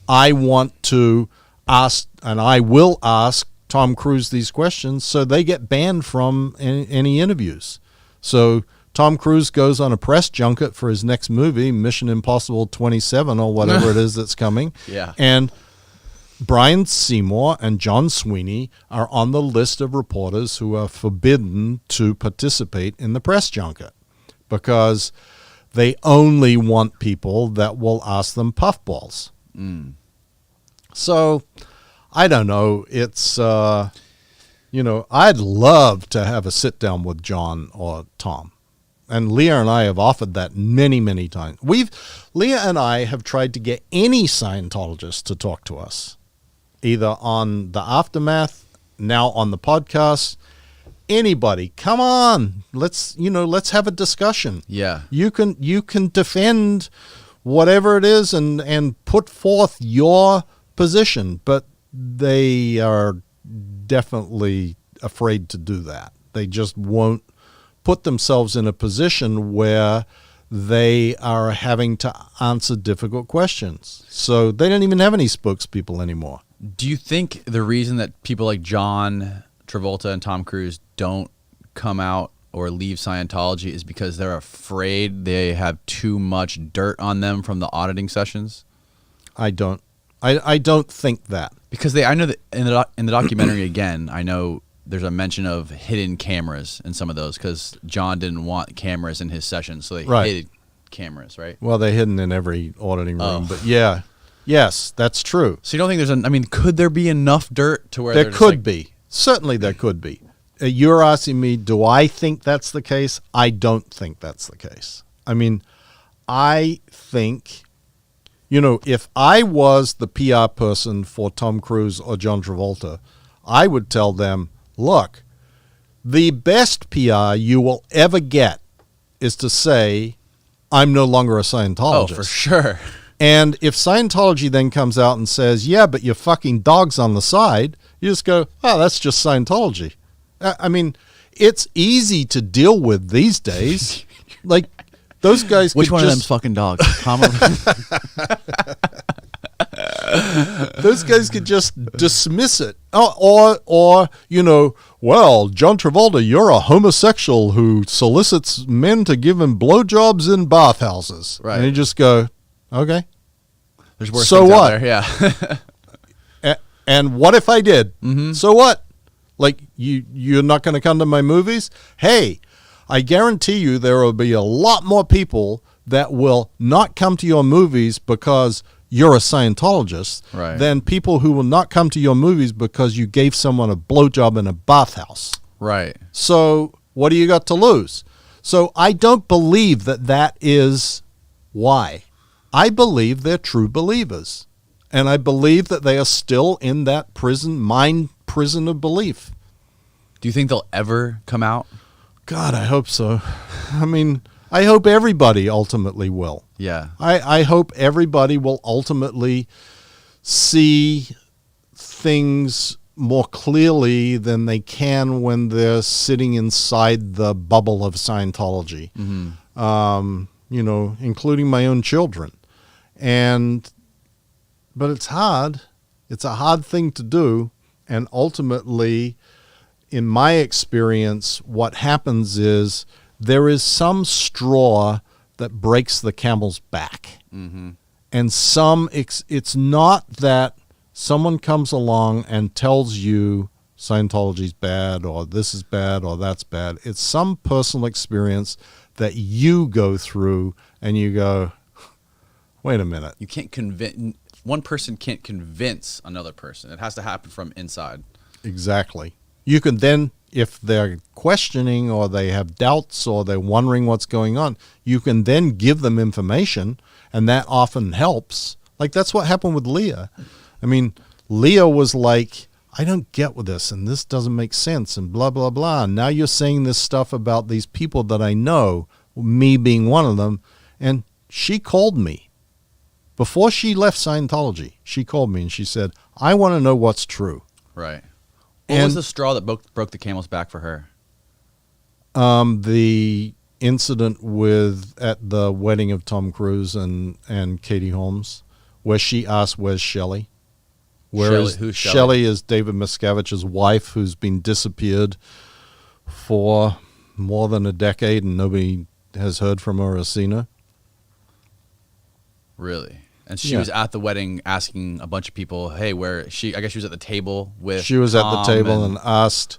I want to ask and I will ask Tom Cruise these questions, so they get banned from any interviews. So Tom Cruise goes on a press junket for his next movie, Mission Impossible 27 or whatever it is that's coming. Yeah. And Brian Seymour and John Sweeney are on the list of reporters who are forbidden to participate in the press junket because they only want people that will ask them puffballs. So, I don't know. It's, I'd love to have a sit down with John or Tom. And Leah and I have offered that many, many times. Leah and I have tried to get any Scientologist to talk to us, either on the Aftermath, now on the podcast. Anybody, come on, let's have a discussion. Yeah, you can defend whatever it is and put forth your position, but they are definitely afraid to do that. They just won't put themselves in a position where they are having to answer difficult questions. So they don't even have any spokespeople anymore. Do you think the reason that people like John Travolta and Tom Cruise don't come out or leave Scientology is because they're afraid they have too much dirt on them from the auditing sessions? I don't think that. Because I know that in the documentary, again, I know there's a mention of hidden cameras in some of those because John didn't want cameras in his sessions, so they hid cameras, right? Well, they're hidden in every auditing room, but yeah. Yes, that's true. So you don't think could there be enough dirt to where there could be? Certainly there could be. You're asking me, do I think that's the case? I don't think that's the case. I think, if I was the PR person for Tom Cruise or John Travolta, I would tell them, look, the best PR you will ever get is to say, I'm no longer a Scientologist. Oh, for sure. And if Scientology then comes out and says, yeah, but you're fucking dogs on the side, you just go, oh, that's just Scientology. It's easy to deal with these days. Like, those guys Which one of them's fucking dogs? Those guys could just dismiss it. Or well, John Travolta, you're a homosexual who solicits men to give him blowjobs in bathhouses. Right. And you just go, okay. There's worse so things what? out there, yeah. And what if I did? Mm-hmm. So what? Like, you're not going to come to my movies? Hey, I guarantee you there will be a lot more people that will not come to your movies because you're a Scientologist than people who will not come to your movies because you gave someone a blowjob in a bathhouse. Right. So what do you got to lose? So I don't believe that is why. I believe they're true believers. And I believe that they are still in that mind prison of belief. Do you think they'll ever come out? God, I hope so. I mean, I hope everybody ultimately will. Yeah. I hope everybody will ultimately see things more clearly than they can when they're sitting inside the bubble of Scientology, including my own children. But it's hard. It's a hard thing to do. And ultimately, in my experience, what happens is there is some straw that breaks the camel's back. Mm-hmm. And it's not that someone comes along and tells you Scientology's bad or this is bad or that's bad. It's some personal experience that you go through and you go, wait a minute. You can't convince, one person can't convince another person. It has to happen from inside. Exactly. You can then, if they're questioning or they have doubts or they're wondering what's going on, you can then give them information, and that often helps. Like, that's what happened with Leah. I mean, Leah was like, I don't get with this, and this doesn't make sense, and blah, blah, blah. And now you're saying this stuff about these people that I know, me being one of them, and she called me. Before she left Scientology, she called me and she said, I want to know what's true. Right. What was the straw that broke the camel's back for her? The incident at the wedding of Tom Cruise and Katie Holmes, where she asked, where's Shelley? Who's Shelley is David Miscavige's wife, who's been disappeared for more than a decade and nobody has heard from her or seen her. Really? And she was at the wedding asking a bunch of people, hey, where is she? I guess she was at the table with She was Tom at the table and asked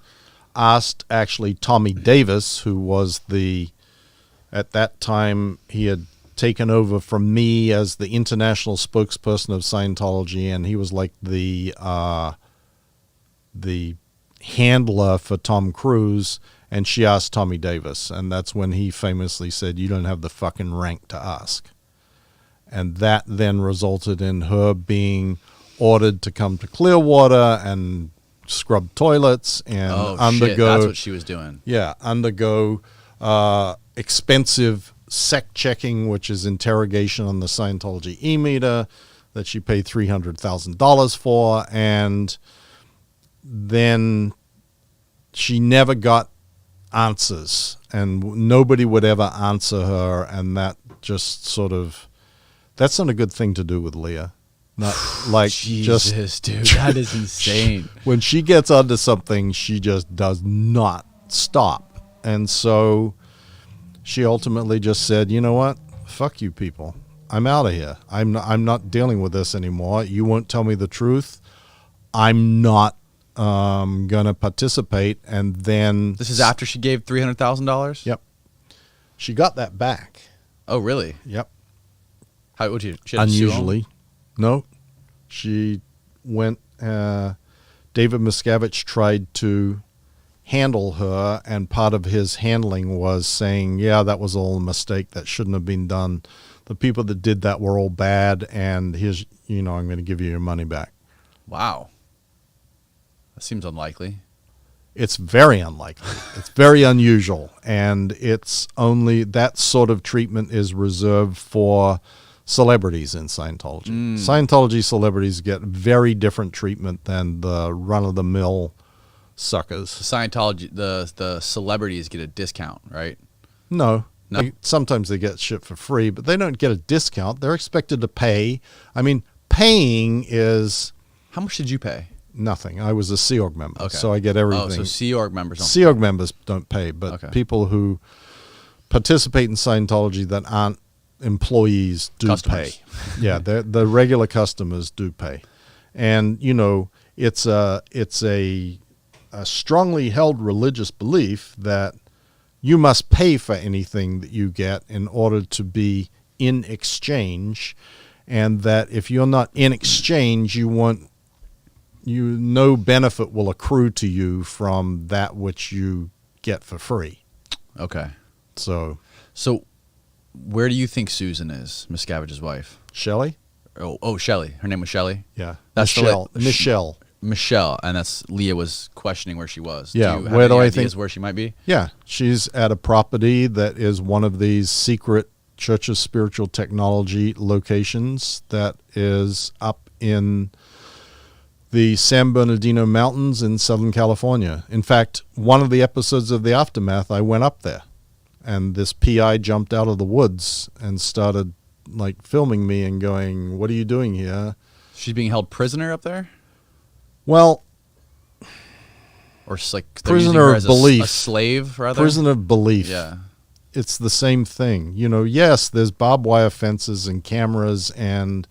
actually Tommy Davis, who was at that time, he had taken over from me as the international spokesperson of Scientology, and he was like the handler for Tom Cruise, and she asked Tommy Davis, and that's when he famously said, you don't have the fucking rank to ask. And that then resulted in her being ordered to come to Clearwater and scrub toilets and undergo. That's what she was doing. Yeah, undergo expensive sec checking, which is interrogation on the Scientology e-meter that she paid $300,000 for, and then she never got answers, and nobody would ever answer her, and that just sort of. That's not a good thing to do with Leah. Not like Jesus, dude, that is insane. When she gets onto something, she just does not stop. And so she ultimately just said, you know what? Fuck you people. I'm out of here. I'm not dealing with this anymore. You won't tell me the truth. I'm not going to participate. And then... This is after she gave $300,000? Yep. She got that back. Oh, really? Yep. How would you? Unusually. No. She went... David Miscavige tried to handle her, and part of his handling was saying, yeah, that was all a mistake. That shouldn't have been done. The people that did that were all bad, and here's, I'm going to give you your money back. Wow. That seems unlikely. It's very unlikely. It's very unusual, and it's only that sort of treatment is reserved for celebrities in Scientology. Scientology celebrities get very different treatment than the run-of-the-mill suckers. Scientology, the celebrities get a discount, right? No. Sometimes they get shit for free, but they don't get a discount. They're expected to pay. I mean, paying is... How much did you pay? Nothing. I was a Sea Org member, so I get everything. Oh, so Sea Org members don't Sea Org members don't pay, but people who participate in Scientology that aren't employees do Customers. pay. Yeah, the regular customers do pay. And, it's a strongly held religious belief that you must pay for anything that you get in order to be in exchange, and that if you're not in exchange, no benefit will accrue to you from that which you get for free. Okay. So where do you think Susan is, Miscavige's wife? Shelley? Oh, Shelley. Her name was Shelley? Yeah. That's Michelle. Michelle, and that's Leah was questioning where she was. Yeah, Do you have where do any I ideas think- where she might be? Yeah, she's at a property that is one of these secret Church of Spiritual Technology locations that is up in the San Bernardino Mountains in Southern California. In fact, one of the episodes of The Aftermath, I went up there, and this PI jumped out of the woods and started like filming me and going, "What are you doing here?" She's being held prisoner up there? Well, Or like they're using prisoner her of as belief. a slave, rather? Prison of belief. Yeah. It's the same thing. You know, yes, there's barbed wire fences and cameras and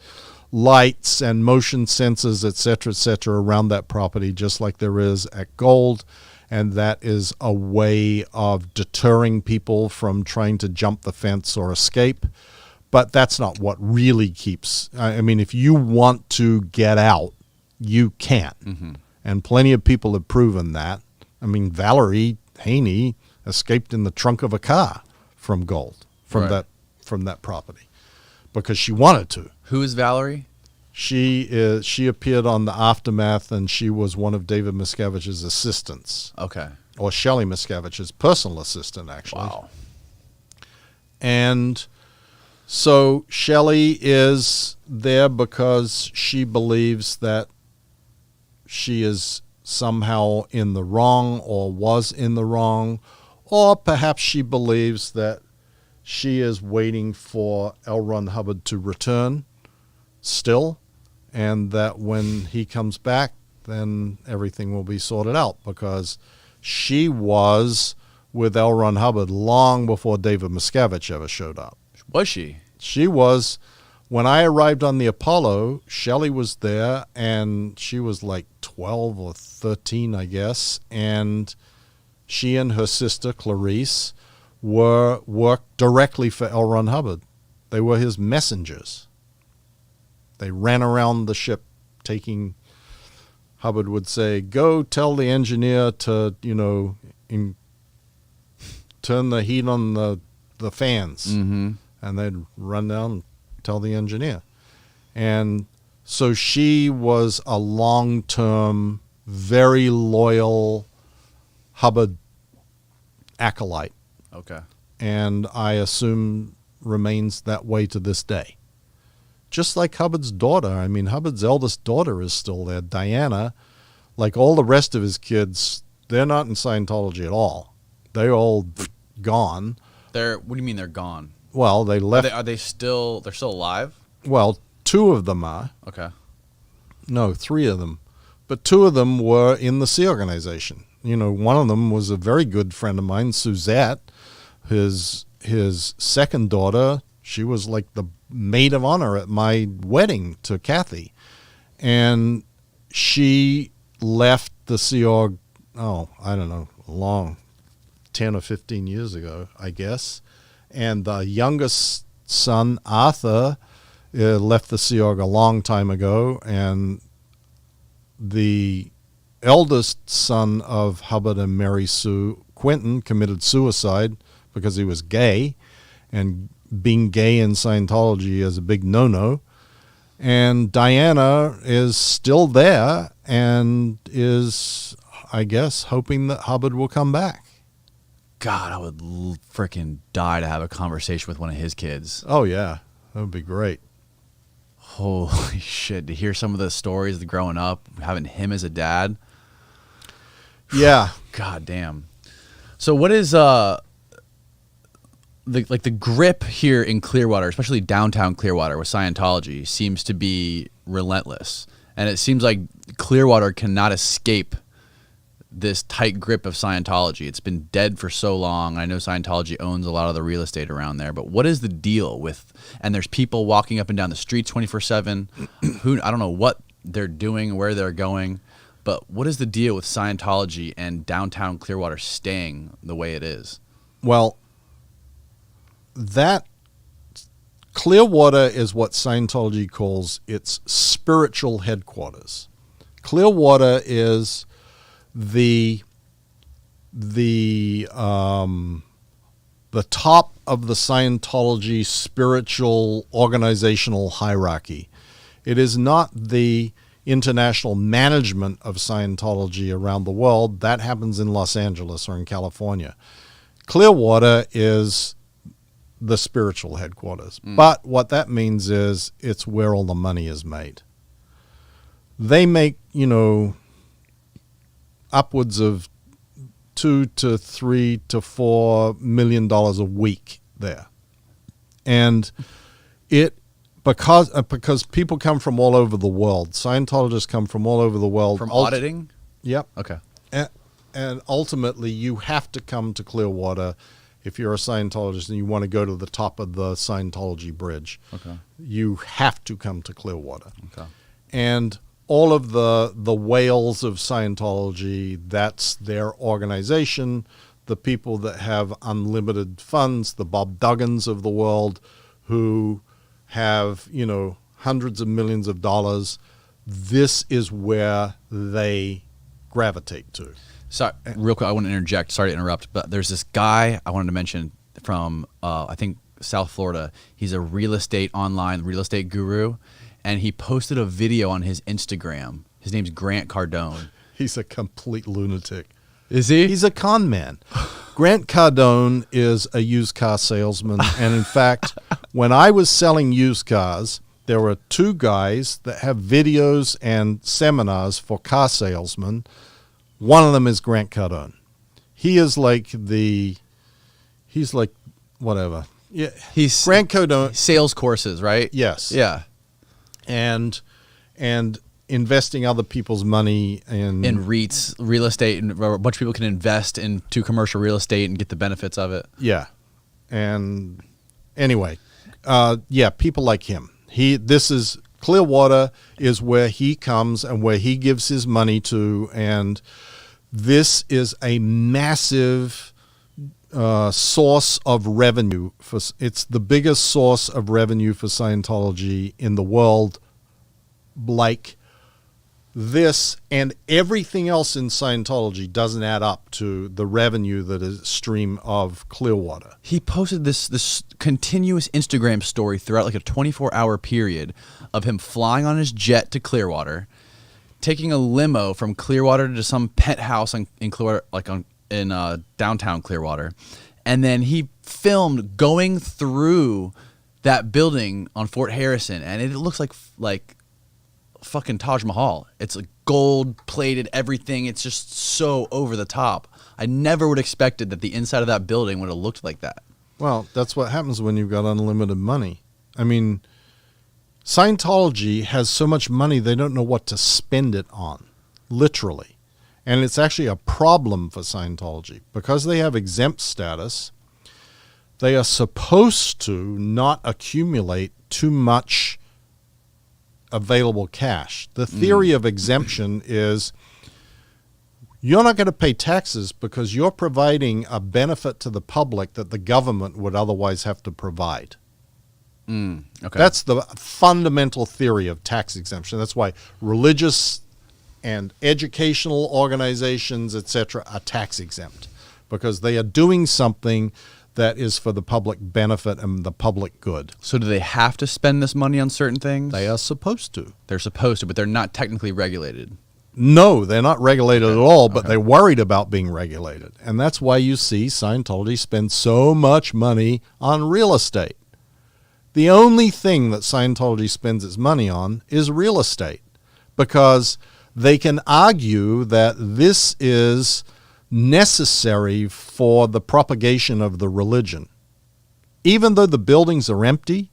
lights and motion sensors, et cetera, around that property, just like there is at Gold. And that is a way of deterring people from trying to jump the fence or escape. But that's not what really keeps. I mean, if you want to get out, you can. Mm-hmm. And plenty of people have proven that. I mean, Valerie Haney escaped in the trunk of a car from Gold, from Right. that property, because she wanted to. Who is Valerie? She appeared on The Aftermath, and she was one of David Miscavige's assistants, Okay. or Shelley Miscavige's personal assistant, actually. Wow. And so Shelley is there because she believes that she is somehow in the wrong or was in the wrong, or perhaps she believes that she is waiting for L. Ron Hubbard to return still, and that when he comes back, then everything will be sorted out, because she was with L. Ron Hubbard long before David Miscavige ever showed up. Was she? She was, when I arrived on the Apollo, Shelley was there, and she was like 12 or 13, I guess, and she and her sister, Clarice, worked directly for L. Ron Hubbard. They were his messengers. They ran around the ship taking, Hubbard would say, "Go tell the engineer to, turn the heat on the fans." Mm-hmm. And they'd run down and tell the engineer. And so she was a long-term, very loyal Hubbard acolyte, Okay. and I assume remains that way to this day. Just like Hubbard's daughter. I mean, Hubbard's eldest daughter is still there, Diana. Like all the rest of his kids, they're not in Scientology at all. They're all gone. What do you mean they're gone? Well, they left. Are they still? They're still alive? Well, two of them are. Okay. No, three of them. But two of them were in the Sea Organization. One of them was a very good friend of mine, Suzette. His second daughter, she was like the maid of honor at my wedding to Kathy. And she left the Sea Org, I don't know, long, 10 or 15 years ago, I guess. And the youngest son, Arthur, left the Sea Org a long time ago. And the eldest son of Hubbard and Mary Sue, Quentin, committed suicide because he was gay. And being gay in Scientology is a big no-no. And Diana is still there and is, I guess, hoping that Hubbard will come back. God, I would freaking die to have a conversation with one of his kids. Oh, yeah. That would be great. Holy shit. To hear some of the stories of growing up, having him as a dad. Yeah. God damn. So what is the grip here in Clearwater, especially downtown Clearwater with Scientology, seems to be relentless. And it seems like Clearwater cannot escape this tight grip of Scientology. It's been dead for so long. I know Scientology owns a lot of the real estate around there, but what is the deal with, and there's people walking up and down the streets 24/7 who, I don't know what they're doing, where they're going, but what is the deal with Scientology and downtown Clearwater staying the way it is? Well, that Clearwater is what Scientology calls its spiritual headquarters. Clearwater is the top of the Scientology spiritual organizational hierarchy. It is not in international management of Scientology around the world. That happens in Los Angeles or in California. Clearwater is the spiritual headquarters. But what that means is it's where all the money is made. They make, upwards of $2 to $3 to $4 million a week there. And because people come from all over the world. Scientologists come from all over the world. From auditing? Yep. Okay. And ultimately, you have to come to Clearwater if you're a Scientologist and you want to go to the top of the Scientology bridge. Okay. You have to come to Clearwater. Okay. And all of the whales of Scientology, that's their organization. The people that have unlimited funds, the Bob Duggans of the world, who have, hundreds of millions of dollars. This is where they gravitate to. Sorry, real quick, I want to interject. Sorry to interrupt, but there's this guy I wanted to mention from, I think, South Florida. He's a online real estate guru, and he posted a video on his Instagram. His name's Grant Cardone. He's a complete lunatic. Is he? He's a con man. Grant Cardone is a used car salesman. And in fact, when I was selling used cars, there were two guys that have videos and seminars for car salesmen. One of them is Grant Cardone. He's like whatever. Yeah. He's Grant Cardone. Sales courses, right? Yes. Yeah. And investing other people's money in REITs, real estate, and a bunch of people can invest into commercial real estate and get the benefits of it. Yeah. And anyway, people like him. This is Clearwater is where he comes and where he gives his money to, and this is a massive source of revenue. It's the biggest source of revenue for Scientology in the world. Like this and everything else in Scientology doesn't add up to the revenue that is stream of Clearwater. He posted this continuous Instagram story throughout like a 24-hour period of him flying on his jet to Clearwater, taking a limo from Clearwater to some penthouse in Clearwater, in downtown Clearwater, and then he filmed going through that building on Fort Harrison, and it looks like fucking Taj Mahal. It's like gold-plated everything. It's just so over the top. I never would have expected that the inside of that building would have looked like that. Well, that's what happens when you've got unlimited money. I mean, Scientology has so much money they don't know what to spend it on, literally. And it's actually a problem for Scientology. Because they have exempt status, they are supposed to not accumulate too much available cash. The theory of exemption is you're not going to pay taxes because you're providing a benefit to the public that the government would otherwise have to provide. Okay. That's the fundamental theory of tax exemption. That's why religious and educational organizations, etc., are tax exempt, because they are doing something that is for the public benefit and the public good. So do they have to spend this money on certain things? They are supposed to. They're supposed to, but they're not technically regulated. No, they're not regulated at all, but they're worried about being regulated. And that's why you see Scientology spend so much money on real estate. The only thing that Scientology spends its money on is real estate, because they can argue that this is necessary for the propagation of the religion. Even though the buildings are empty,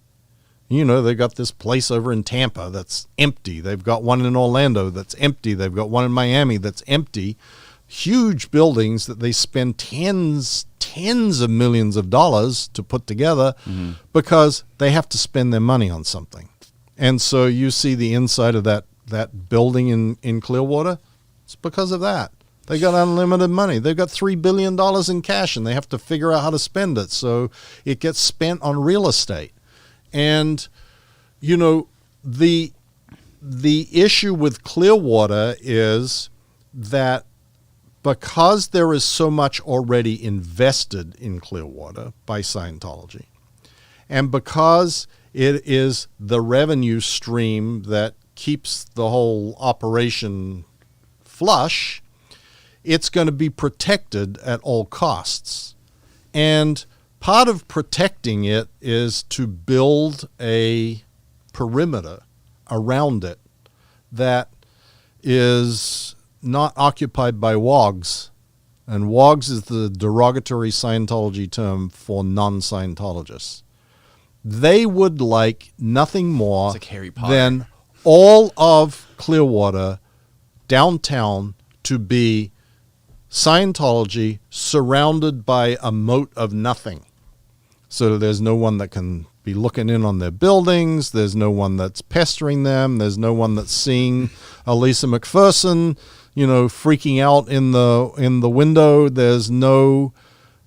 they've got this place over in Tampa that's empty. They've got one in Orlando that's empty. They've got one in Miami that's empty. Huge buildings that they spend tens of millions of dollars to put together because they have to spend their money on something. And so you see the inside of that building in Clearwater, it's because of that. They got unlimited money. They've got $3 billion in cash, and they have to figure out how to spend it. So it gets spent on real estate. And, the issue with Clearwater is that because there is so much already invested in Clearwater by Scientology, and because it is the revenue stream that keeps the whole operation flush, it's going to be protected at all costs. And part of protecting it is to build a perimeter around it that is not occupied by wogs. And wogs is the derogatory Scientology term for non-Scientologists. They would like nothing more than all of Clearwater downtown to be Scientology surrounded by a moat of nothing. So there's no one that can be looking in on their buildings. There's no one that's pestering them. There's no one that's seeing Elisa McPherson, freaking out in the window. There's no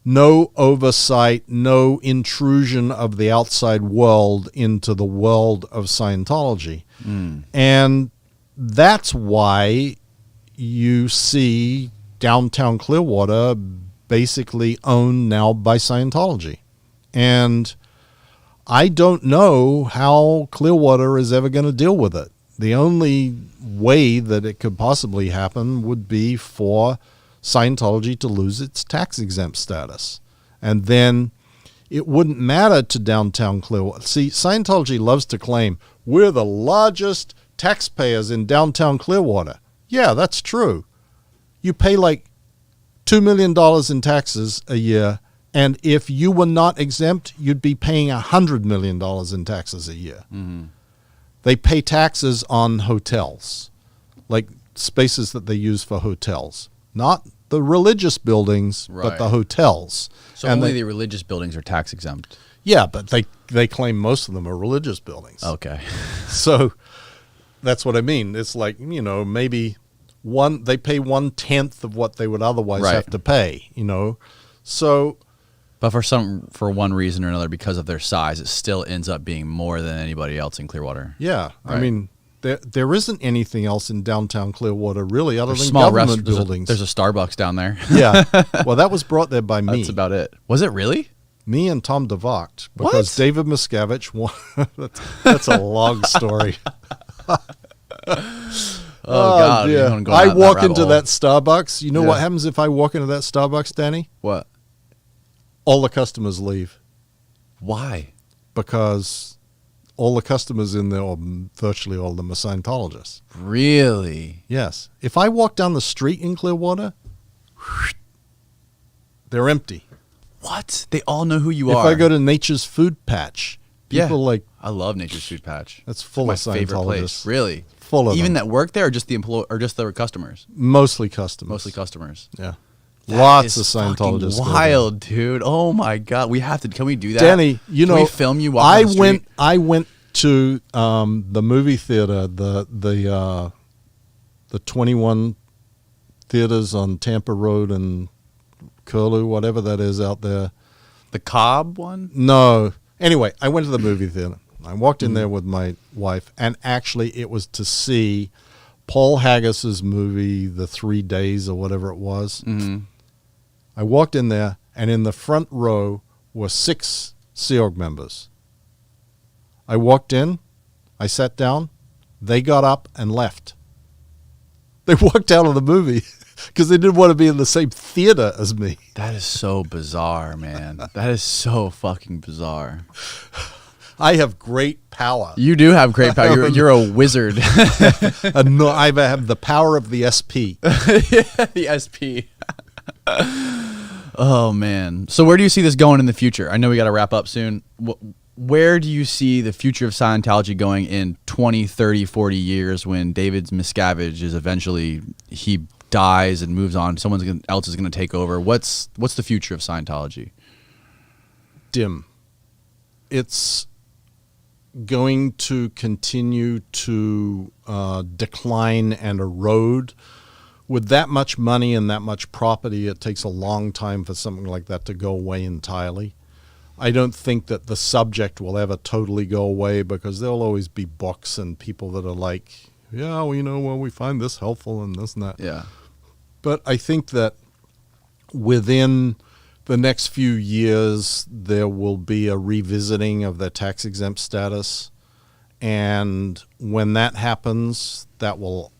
oversight, no intrusion of the outside world into the world of Scientology. And that's why you see downtown Clearwater basically owned now by Scientology. And I don't know how Clearwater is ever going to deal with it. The only way that it could possibly happen would be for Scientology to lose its tax-exempt status. And then it wouldn't matter to downtown Clearwater. See, Scientology loves to claim, we're the largest taxpayers in downtown Clearwater. Yeah, that's true. You pay like $2 million in taxes a year, and if you were not exempt, you'd be paying $100 million in taxes a year. Mm-hmm. They pay taxes on hotels, like spaces that they use for hotels. Not the religious buildings, but the hotels. So and only the religious buildings are tax exempt? Yeah, but they claim most of them are religious buildings. Okay. So that's what I mean. It's like, maybe they pay 1/10 of what they would otherwise have to pay, So... But for one reason or another, because of their size, it still ends up being more than anybody else in Clearwater. Yeah. Right. I mean, there isn't anything else in downtown Clearwater, really, other than government buildings. There's a Starbucks down there. Yeah. Well, that was brought there by me. That's about it. Was it really? Me and Tom DeVocht. Because David Miscavige, that's a long story. God. Yeah. I walk into that Starbucks. You know what happens if I walk into that Starbucks, Danny? What? All the customers leave. Why? Because all the customers in there, or virtually all of them, are Scientologists. Really? Yes. If I walk down the street in Clearwater, they're empty. What? They all know who you are. If I go to Nature's Food Patch, people I love Nature's Food Patch. That's full of Scientologists. Favorite place. Really? Full of Even them. that work there, or just the customers? Mostly customers. Mostly customers. Yeah. Lots of Scientologists. Wild, dude. Oh my God. Can we do that? Danny, can we film you walking the street? I went to the movie theater, the 21 theaters on Tampa Road and Curlew, whatever that is out there. The Cobb one? No. Anyway, I went to the movie theater. I walked in there with my wife, and actually it was to see Paul Haggis's movie, The 3 Days or whatever it was. Mm-hmm. I walked in there, and in the front row were 6 Sea Org members. I walked in, I sat down, they got up and left. They walked out of the movie because they didn't want to be in the same theater as me. That is so bizarre, man. That is so fucking bizarre. I have great power. You do have great power. You're a wizard. No, I have the power of the SP. The SP. Oh, man. So where do you see this going in the future? I know we got to wrap up soon. Where do you see the future of Scientology going in 20, 30, 40 years when David Miscavige is eventually, he dies and moves on, someone else is going to take over? What's the future of Scientology? Dim. It's going to continue to decline and erode. With that much money and that much property, it takes a long time for something like that to go away entirely. I don't think that the subject will ever totally go away, because there'll always be books and people that are like, yeah, we find this helpful and this and that. Yeah. But I think that within the next few years, there will be a revisiting of their tax-exempt status. And when that happens, that will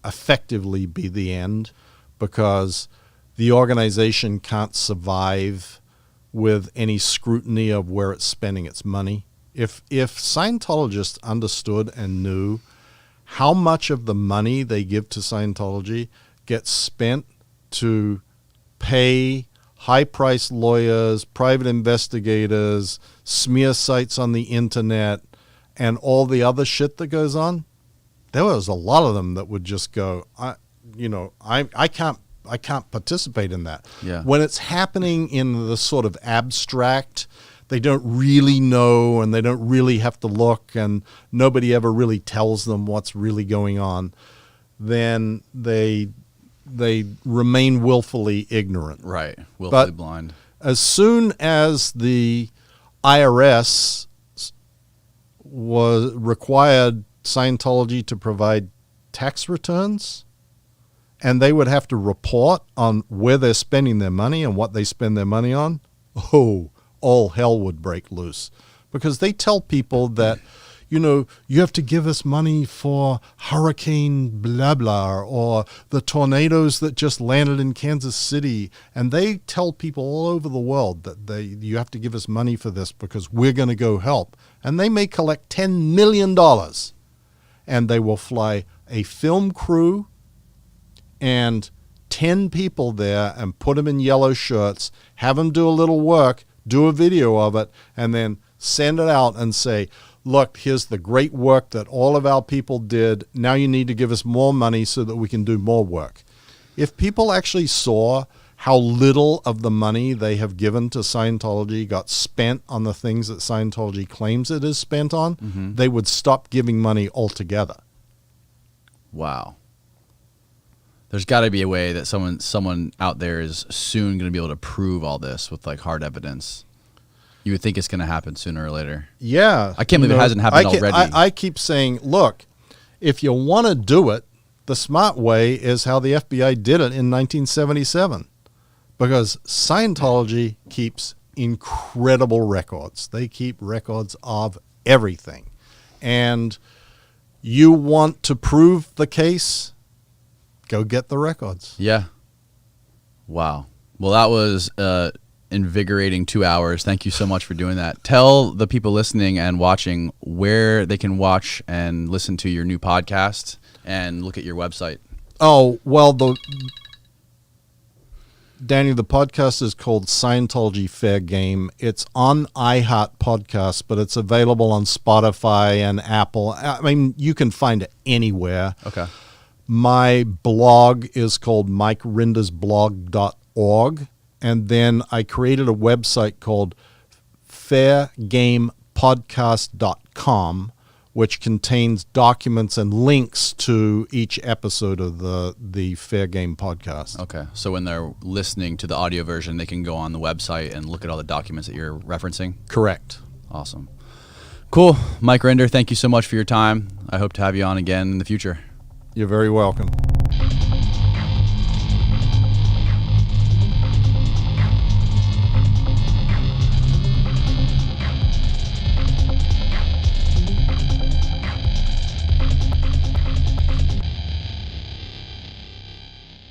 effectively be the end, because the organization can't survive with any scrutiny of where it's spending its money. If Scientologists understood and knew how much of the money they give to Scientology gets spent to pay high-priced lawyers, private investigators, smear sites on the internet, and all the other shit that goes on, there was a lot of them that would just go, I can't participate in that. Yeah. When it's happening in the sort of abstract, they don't really know and they don't really have to look and nobody ever really tells them what's really going on, then they remain willfully ignorant. Right. Willfully But blind. as soon as the IRS required Scientology to provide tax returns, and they would have to report on where they're spending their money and what they spend their money on, all hell would break loose. Because they tell people that, you have to give us money for Hurricane blah blah or the tornadoes that just landed in Kansas City. And they tell people all over the world that you have to give us money for this because we're going to go help. And they may collect $10 million. And they will fly a film crew and 10 people there and put them in yellow shirts, have them do a little work, do a video of it, and then send it out and say, look, here's the great work that all of our people did. Now you need to give us more money so that we can do more work. If people actually saw how little of the money they have given to Scientology got spent on the things that Scientology claims it is spent on, they would stop giving money altogether. Wow. There's got to be a way that someone out there is soon going to be able to prove all this with like hard evidence. You would think it's going to happen sooner or later. Yeah. I can't believe it hasn't happened already. I keep saying, look, if you want to do it, the smart way is how the FBI did it in 1977. Because Scientology keeps incredible records. They keep records of everything. And you want to prove the case, go get the records. Yeah. Wow. Well, that was invigorating 2 hours. Thank you so much for doing that. Tell the people listening and watching where they can watch and listen to your new podcast and look at your website. Oh, well, Danny, the podcast is called Scientology Fair Game. It's on iHeart Podcasts, but it's available on Spotify and Apple. I mean, you can find it anywhere. Okay. My blog is called mikerendersblog.org. And then I created a website called fairgamepodcast.com, which contains documents and links to each episode of the Fair Game podcast. Okay. So when they're listening to the audio version, they can go on the website and look at all the documents that you're referencing? Correct. Awesome. Cool. Mike Rinder, thank you so much for your time. I hope to have you on again in the future. You're very welcome.